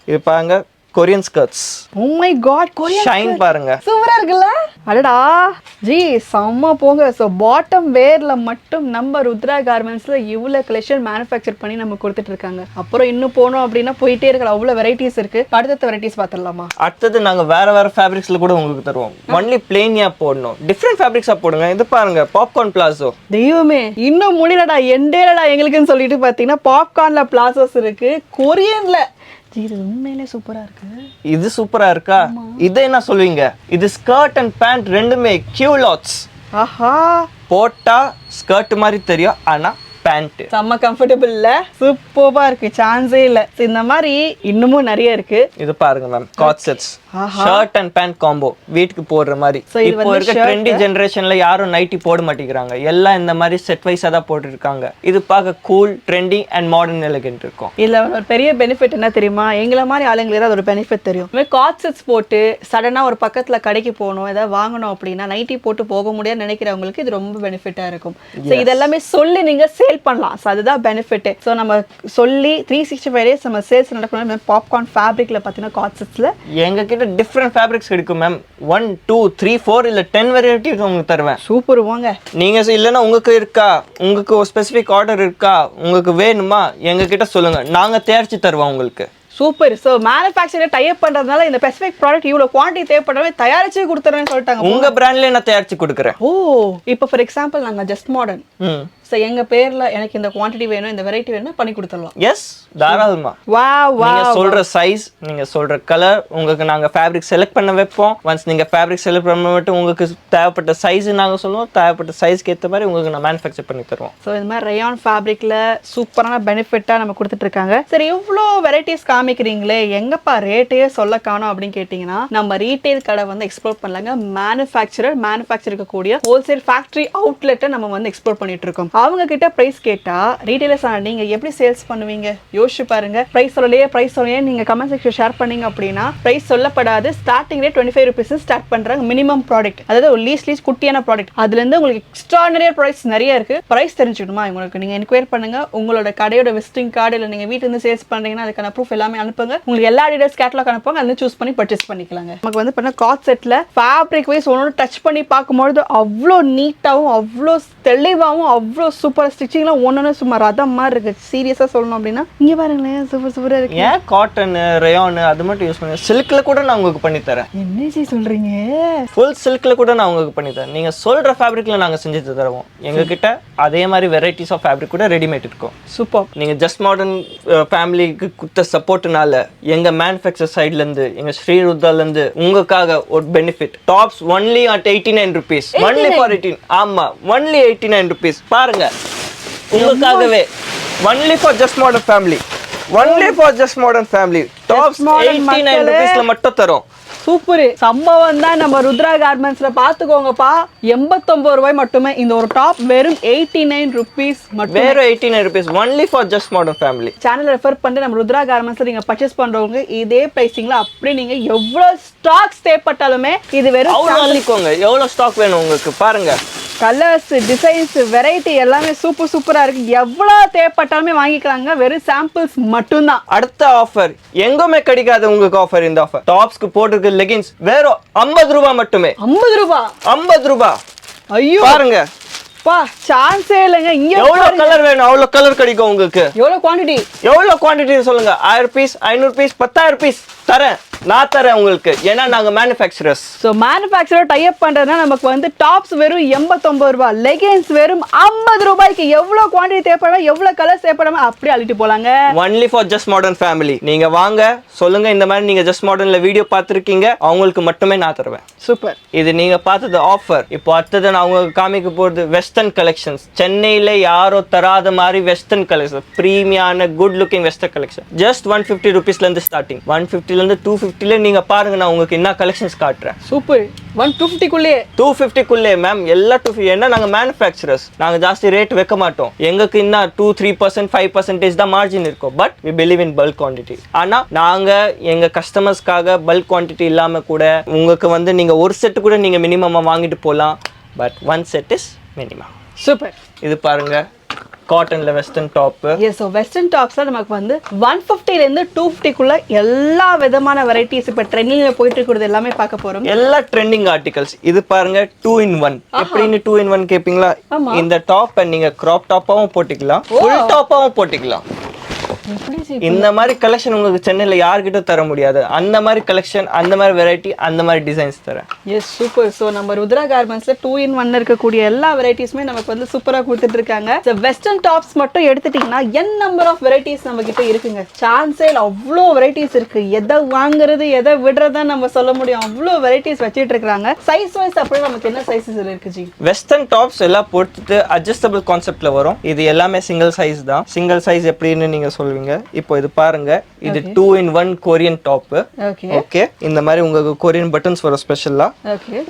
இது பாருங்க Korean skirts. Oh my god Korean shine பாருங்க. சூப்பரா இருக்குல்ல? அடடா ஜி செம்ம போங்க. ஸோ பாட்டம் வேர்ல மட்டும் நம்ம ருத்ரா கார்மெண்ட்ஸ்ல இவ்வளவு கலெக்ஷன் மேனுஃபேக்சர் பண்ணி நம்ம கொடுத்துட்டு இருக்காங்க. அப்புறம் இன்னும் போனோம் அப்படின்னா போயிட்டே இருக்கலாம். அவ்வளவு வெரைட்டிஸ் இருக்கு. அடுத்த வெரைட்டிஸ் பார்த்துடலாமா? அடுத்தது நாங்க வேற ஃபேப்ரிக்ஸ்ல கூட உங்களுக்கு தருவோம். ஒன்லி பிளெயினியா போடணும், டிஃப்ரெண்ட் ஃபேப்ரிக்ஸா போடுங்க. இது பாருங்க பாப்கார்ன் பிளாசோ. தெய்வமே இன்னும் முடியலடா எண்டேலடா எங்களுக்குன்னு சொல்லிட்டு பாத்தீங்கன்னா பாப்கார்ன்ல பிளாசோஸ் இருக்கு கொரியன்ல. இது உண்மையிலே சூப்பரா இருக்கு. இது சூப்பரா இருக்கா? இதை என்ன சொல்லுவீங்க? இது ஸ்கர்ட் அண்ட் பேண்ட் ரெண்டுமே கியூலாட்ஸ். ஆஹா போட்டா ஸ்கர்ட் மாதிரி தெரியும், ஆனா பேண்ட் செம்ம கம்ஃபர்டபிள் இல்ல? சூப்பரா இருக்கு. சான்ஸே இல்ல. இந்த மாதிரி இன்னமும் நிறைய இருக்கு. இது பாருங்க ma'am cord sets. Shirt and pant combo வீட்டுக்கு போடுற மாதிரி. இப்போ இருக்க ட்ரெண்டி ஜெனரேஷன்ல யாரும் நைட்டி போட மாட்டேங்கிறாங்க. எல்லாம் இந்த மாதிரி செட் வைஸா தான் போட்டு இருக்காங்க. இது பார்க்க cool trendy and modern elegant இருக்கும். இதுல ஒரு பெரிய பெனிஃபிட் என்ன தெரியுமா? எங்களை மாதிரி ஆளுங்களுக்கு அதோட பெனிஃபிட் தெரியும். காட் செட்ஸ் போட்டு சடனா ஒரு பக்கத்துல கடைக்கு போகணும் ஏதாவது வாங்கணும் அப்படின்னா நைட்டி போட்டு போக முடியாது நினைக்கிறவங்களுக்கு இது ரொம்ப பெனிஃபிட்டா இருக்கும். ஸோ இதெல்லாமே சொல்லி நீங்க சேல் பண்ணலாம். ஸோ அதுதான் பெனிஃபிட். ஸோ நம்ம சொல்லி 365 days நம்ம சேல்ஸ் நடக்கணும். பாப்கார்ன் ஃபேப்ரிக்ல பார்த்தீங்கன்னா காட் செட்ஸ்ல எங்க கிட்ட டிஃப்ரெண்ட் ஃபேப்ரிக்ஸ் கிடைக்கும் மேம். 1 2 3 4 இல்ல 10 வெரைட்டி உங்களுக்கு தருவேன். சூப்பர் வாங்க. நீங்க இல்லைன்னா உங்களுக்கு இருக்கா, உங்களுக்கு ஒரு ஸ்பெசிஃபிக் ஆர்டர் இருக்கா, உங்களுக்கு வேணுமா எங்க கிட்ட சொல்லுங்க, நாங்க தயாரிச்சு தருவோம் உங்களுக்கு. சூப்பர். ஸோ மேனுஃபேக்சரர் டைப் பண்றதுனால இந்த ஸ்பெசிஃபிக் ப்ராடக்ட் இவ்வளவு குவான்டிட்டி தேவைப்படுறவே தயாரிச்சு கொடுத்துறேன்னு சொல்லிட்டாங்க. உங்க பிராண்ட்ல நான் தயாரிச்சு கொடுக்குறேன். ஓ இப்போ ஃபார் எக்ஸாம்பிள் நாங்க ஜஸ்ட் மாடர்ன் ஸோ எங்க பேர்ல எனக்கு இந்த குவான்டிட்டி வேணும் இந்த வெரைட்டி வேணும் பண்ணி கொடுத்துடலாம். எஸ் தாராளமா. நீங்க சொல்ற சைஸ், நீங்க சொல்ற கலர், உங்களுக்கு நாங்க ஃபேப்ரிக் செலக்ட் பண்ண வைப்போம். ஒன்ஸ் நீங்க ஃபேப்ரிக் செலக்ட் பண்ண மட்டும் உங்களுக்கு தேவைப்பட்ட சைஸ் நாங்க சொல்லுவோம். தேவைப்பட்ட சைஸ்க்கு ஏற்ற மாதிரி உங்களுக்கு நான் மேனுஃபேக்சர் பண்ணி தருவோம். ஸோ இந்த மாதிரி ரயான் ஃபேப்ரிக்ல சூப்பரான பெனிஃபிட்டா நம்ம கொடுத்துட்டு இருக்காங்க. சரி இவ்வளோ வெரைட்டிஸ் காமிக்கிறீங்களே எங்கப்பா ரேட்டையே சொல்ல காணோம் அப்படின்னு கேட்டீங்கன்னா நம்ம ரீட்டைல் கடை வந்து எக்ஸ்ப்ளோர் பண்ணலாங்க. மேனுஃபேக்சரர் இருக்கக்கூடிய ஹோல்சேல் ஃபேக்டரி அவுட்லெட்டை நம்ம வந்து எக்ஸ்ப்ளோர் பண்ணிட்டு இருக்கோம். அவங்க கிட்ட பிரைஸ் கேட்டா ரீட்டைலர்ஸ் நீங்க எப்படி சேல்ஸ் பண்ணுவீங்க? யோசிச்சு பாருங்க. பிரைஸ் சொல்லலையே நீங்க கமெண்ட் செக்ஷன் ஷேர் பண்ணீங்க அப்படின்னா பிரைஸ் சொல்லப்படாது. ஸ்டார்டிங் ரேட் 25 rupees ஸ்டார்ட் பண்றாங்க. மினிமம் ப்ராடக்ட், அதாவது ஒரு லீஸ்ட் குட்டியான ப்ராடக்ட். அதுல இருந்து உங்களுக்கு எக்ஸ்ட்ரானரி ப்ரைஸ் நிறைய இருக்கு. பிரைஸ் தெரிஞ்சுக்கணுமா உங்களுக்கு? நீங்க என்கொயர் பண்ணுங்க. உங்களோட கடையோட விசிட்டிங் கார்டு இல்ல நீங்க வீட்டுல இருந்து சேல்ஸ் பண்றீங்கன்னா அதுக்கான ப்ரூஃப் எல்லாமே அனுப்புங்க. உங்களுக்கு எல்லா டீடைல்ஸ் கேட்டலாக் அனுப்புங்க. அதை சூஸ் பண்ணி பர்ச்சேஸ் பண்ணிக்கலாங்க. நமக்கு வந்து பண்ண காட் செட்ல ஃபேப்ரிக் வைஸ் ஒன்று டச் பண்ணி பார்க்கும்போது அவ்வளோ நீட்டாகவும் அவ்வளோ தெளிவாகவும் அவ்வளோ சூப்பர் ஸ்டிச்சிங்லாம் ஒன்று சும்மா ரதம் மாதிரி இருக்கு. சீரியஸா சொல்லணும் அப்படின்னா இங்க பாருங்களேன், சூப்பர் சூப்பரா இருக்கு. ஏன் காட்டன் ரயான் அது மட்டும் யூஸ் பண்ணுங்க, சில்க்ல கூட நான் உங்களுக்கு பண்ணி தரேன். என்ன சொல்றீங்க? ஃபுல் சில்க்ல கூட நான் உங்களுக்கு பண்ணி தரேன். நீங்க சொல்ற ஃபேப்ரிக்ல நாங்க செஞ்சு தருவோம். எங்க கிட்ட அதே மாதிரி வெரைட்டிஸ் ஆஃப் ஃபேப்ரிக் கூட ரெடிமேட் இருக்கும். சூப்பர். நீங்க ஜஸ்ட் மாடர்ன் ஃபேமிலிக்கு கொடுத்த சப்போர்ட்னால எங்க மேனுஃபேக்சர் சைட்ல இருந்து எங்க ஸ்ரீருத்தால இருந்து உங்களுக்காக ஒரு benefit. Tops only at 89 rupees. Only for 18. ஆமா, ஒன்லி 89 rupees. பாருங்க, உங்களுக்காகவே only for just modern family. Only for just modern family. Tops 89 rupeesல மட்டும் தரோம். சூப்பர் சம்பவம் தான். நம்ம ருத்ரா கார்மெண்ட்ஸ்ல பாத்துக்கோங்கப்பா, 89 ரூபாய் மட்டுமே. இந்த ஒரு டாப் வெறும் 89 rupees மட்டும். வெறும் 89 rupees only for just modern family. Channel refer பண்ணி நம்ம ருத்ரா கார்மெண்ட்ஸ்ல நீங்க பர்ச்சேஸ் பண்றவங்க இதே பிரைசிங்ல அப்படியே நீங்க எவ்வளவு ஸ்டாக்ஸ் தேவைப்பட்டாலுமே இது வெறும் அவ்வளவு அள்ளிக்கோங்க. எவ்வளவு ஸ்டாக் வேணும் உங்களுக்கு பாருங்க. கலர்ஸ், டிசைன்ஸ், வெரைட்டி எல்லாமே சூப்பர் சூப்பரா இருக்கு. எவ்வளவு தேவைப்பட்டாலுமே வாங்கிக்கலாங்க. வெறும் சாம்பிள்ஸ் மட்டும்தான். அடுத்த ஆஃபர் எங்குமே கிடைக்காது உங்களுக்கு ஆஃபர். இந்த ஆஃபர் டாப்ஸ்க்கு போட்டுருக்கு லெகின்ஸ் வெறும் 50 ரூபாய் மட்டுமே. 50 ரூபாய்? 50 ரூபாய். ஐயோ பாருங்க பா, சான்ஸே இல்லைங்க. இங்க எவ்வளவு கலர் வேணும் அவ்வளவு கலர் கிடைக்கும் உங்களுக்கு. எவ்வளவு குவாண்டிட்டி? எவ்வளவு குவாண்டிட்டி சொல்லுங்க. 1000 rupees, 500 rupees, 10,000 rupees தரேன். நான் தரேன் உங்களுக்கு. ஏன்னா நாங்க manufacturers. So manufacturer tie up பண்றதுனா நமக்கு வந்து டாப்ஸ் வெறும் 89 ரூபாய், லெகின்ஸ் வெறும் 50 ரூபாய்க்கு. எவ்வளவு குவாண்டிட்டி தேவைப்படாம எவ்வளவு கலர் தேவைப்படாம அப்படியே அள்ளிட்டு போலாங்க. Only for just modern family. நீங்க வாங்க சொல்லுங்க, இந்த மாதிரி நீங்க ஜஸ்ட் மாடர்ன்ல வீடியோ பார்த்திருக்கீங்க, அவங்களுக்கு மட்டுமே நான் தருவேன். சூப்பர். இது நீங்க பார்த்தது ஆஃபர். இப்போ அடுத்தது நான் உங்களுக்கு காமிக்க போறது வெஸ்டர்ன் கலெக்ஷன்ஸ். சென்னையில யாரோ தராத மாதிரி வெஸ்டர்ன் கலெக்ஷன், பிரீமியான good looking western collection. Just 150 rupeesல இருந்து ஸ்டார்டிங். 150ல இருந்து 250ல நீங்க பாருங்க. நான் உங்களுக்கு என்ன கலெக்ஷன்ஸ் காட்டுறேன். சூப்பர். 150 250 மேம். எல்லா 250. ஏன்னா நாங்க மேனுஃபேக்சரர்ஸ், நாங்க ஜாஸ்தி ரேட் வைக்க மாட்டோம். எங்களுக்கு இன்னும் 2-3%, 5% தான் மார்ஜின் இருக்கும். But we believe in bulk quantity. ஆனா நாங்க எங்க கஸ்டமர்ஸ்க்காக பல்க் குவான்டிட்டி இல்லாம கூட உங்களுக்கு வந்து நீங்க ஒரு செட் கூட நீங்க மினிமமா வாங்கிட்டு போலாம். But 1 set is minimum. சூப்பர். இது பாருங்க, காட்டன்ல western top. Yes, so western டாப்ஸ்ல நமக்கு வந்து 150ல இருந்து 250க்குள்ள எல்லா விதமான வெரைட்டிஸ் இப்போ ட்ரெண்டிங்ல போயிட்டு இருக்கிறது எல்லாமே பார்க்க போறோம். எல்லா ட்ரெண்டிங் ஆர்டிகல்ஸ். இது பாருங்க 2-in-1. எப்படின்னு 2-in-1 கேப்பீங்களா? இந்த டாப் நீங்க கிராப் டாப்பாவும் போட்டுக்கலாம், ஃபுல் டாப்பாவும் போட்டுக்கலாம். இந்த மாதிரி கலெக்ஷன் உங்களுக்கு சென்னையில யார்கிட்ட தர முடியாது. அந்த மாதிரி கலெக்ஷன், அந்த மாதிரி வெரைட்டி, அந்த மாதிரி டிசைன்ஸ் தரேன். S, super. ஸோ நம்ம ருத்ரா கார்மெண்ட்ஸ்ல 2-in-1 இருக்கக்கூடிய எல்லா வெரைட்டிஸுமே நமக்கு வந்து சூப்பரா கொடுத்துட்டு இருக்காங்க. ஸோ வெஸ்டர்ன் டாப்ஸ் மட்டும் எடுத்துட்டீங்கன்னா என் நம்பர் ஆஃப் வெரைட்டிஸ் நம்ம கிட்ட இருக்குங்க. சான்ஸே அவ்வளோ வெரைட்டிஸ் இருக்கு. எதை வாங்குறது எதை விடுறதா நம்ம சொல்ல முடியும். அவ்வளோ வெரைட்டிஸ் வச்சுட்டு இருக்காங்க. சைஸ் வைஸ் அப்படியே நமக்கு என்ன சைஸஸ் இருக்கு ஜி? வெஸ்டர்ன் டாப்ஸ் எல்லாம் பொறுத்துட்டு அட்ஜஸ்டபிள் கான்செப்ட்ல வரும். இது எல்லாமே சிங்கிள் சைஸ் தான். சிங்கிள் சைஸ் எப்படின்னு நீங்க சொல்லுவீங்க. இப்போ இது பாருங்க, இது 2-in-1 கொரியன் டாப். ஓகே, இந்த மாதிரி உங்களுக்கு கொரியன் பட்டன்ஸ் வரும் ஸ்பெஷலா.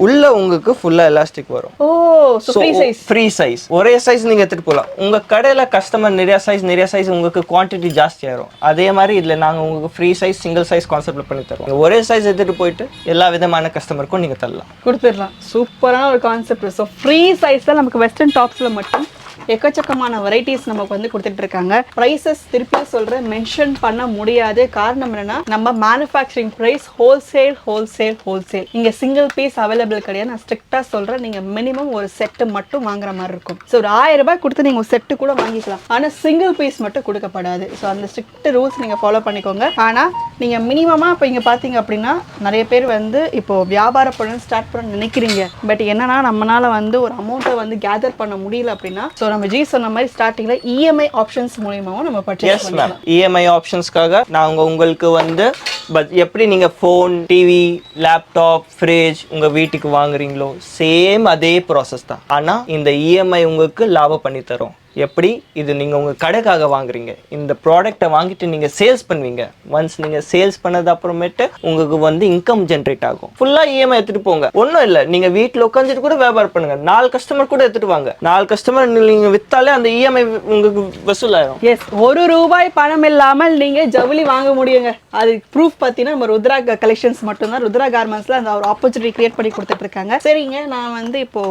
உள்ள உங்களுக்கு ஃபுல்லா எலாஸ்டிக் வரும். ஓ, so free size. Free size. ஒரே சைஸ் நீங்க எடுத்துட்டு போலாம். உங்க கடையில கஸ்டமர் நிறைய சைஸ் உங்களுக்கு குவாண்டிட்டி ஜாஸ்தி ஆயிரும். அதே மாதிரி இதுல நாங்க உங்களுக்கு ஃப்ரீ சைஸ், சிங்கிள் சைஸ் கான்செப்ட்ல பண்ணி தருவோம். ஒரே சைஸ் எடுத்துட்டு போயிட்டு எல்லா விதமான கஸ்டமருக்கும் நீங்க தரலாம், கொடுத்துடலாம். சூப்பரான ஒரு கான்செப்ட். ஸோ ஃப்ரீ சைஸ் தான் நமக்கு வெஸ்டர்ன் டாப்ஸ்ல மட்டும் எக்கச்சக்கமான வெரைட்டிஸ் நமக்கு வந்து கொடுத்துட்டு இருக்காங்க. பிரைசஸ் திருப்பி சொல்றேன், மென்ஷன் பண்ண முடியாது. காரணம் என்னன்னா நம்ம மேனுஃபேக்சரிங் பிரைஸ் ஹோல்சேல். இங்க சிங்கிள் பீஸ் அவைலபிள் கிடையாது. நான் ஸ்ட்ரிக்டா சொல்றேன், நீங்க மினிமம் ஒரு செட்டு மட்டும் வாங்குற மாதிரி இருக்கும். ஸோ ஒரு 1000 ரூபாய் கொடுத்து நீங்க ஒரு செட்டு கூட வாங்கிக்கலாம். ஆனா சிங்கிள் பீஸ் மட்டும் கொடுக்கப்படாது. ஸோ அந்த ஸ்ட்ரிக்ட் ரூல்ஸ் நீங்க ஃபாலோ பண்ணிக்கோங்க. ஆனா நீங்க மினிமமா இப்போ இங்க பாத்தீங்க அப்படின்னா நிறைய பேர் வந்து இப்போ வியாபாரம் பண்ண ஸ்டார்ட் பண்ண நினைக்கிறீங்க. பட் என்னன்னா நம்மளால வந்து ஒரு அமௌண்ட்டை வந்து கேதர் பண்ண முடியல அப்படின்னா ஸோ நம்ம ஜி சொன்ன மாதிரி ஸ்டார்டிங்ல இஎம்ஐ ஆப்ஷன்ஸ் மூலமாவும் நம்ம பர்ச்சேஸ் பண்ணலாம். இஎம்ஐ ஆப்ஷன்ஸ்க்காக நாங்க உங்களுக்கு வந்து எப்படி நீங்க ஃபோன், டிவி, லேப்டாப், ஃப்ரிட்ஜ் உங்க வீட்டுக்கு வாங்குறீங்களோ சேம் அதே ப்ராசஸ் தான். ஆனா இந்த இஎம்ஐ உங்களுக்கு லாபம் பண்ணி தரும். எப்படி இது நீங்கள் உங்கள் கடைக்காக வாங்குறீங்க, இந்த ப்ராடக்டை வாங்கிட்டு நீங்கள் சேல்ஸ் பண்ணுவீங்க. ஒன்ஸ் நீங்கள் சேல்ஸ் பண்ணது அப்புறமேட்டு உங்களுக்கு வந்து இன்கம் ஜென்ரேட் ஆகும். ஃபுல்லாக இஎம்ஐ எடுத்துகிட்டு போங்க, ஒன்றும் இல்லை. நீங்கள் வீட்டில் உட்காந்துட்டு கூட வியாபாரம் பண்ணுங்க. 4 கஸ்டமர் கூட எடுத்துகிட்டு வாங்க. 4 கஸ்டமர் நீங்கள் விற்றாலே அந்த இஎம்ஐ உங்களுக்கு வசூலாயிரும். எஸ், ₹1 பணம் இல்லாமல் நீங்கள் ஜவுளி வாங்க முடியுங்க. அது ப்ரூஃப் பார்த்தீங்கன்னா நம்ம ருத்ரா கலெக்ஷன்ஸ் மட்டும்தான். ருத்ரா கார்மெண்ட்ஸில் அந்த ஒரு ஆப்பர்ச்சுனிட்டி கிரியேட் பண்ணி கொடுத்துட்டு இருக்காங்க. சரிங்க, நான் வந்து இப்போ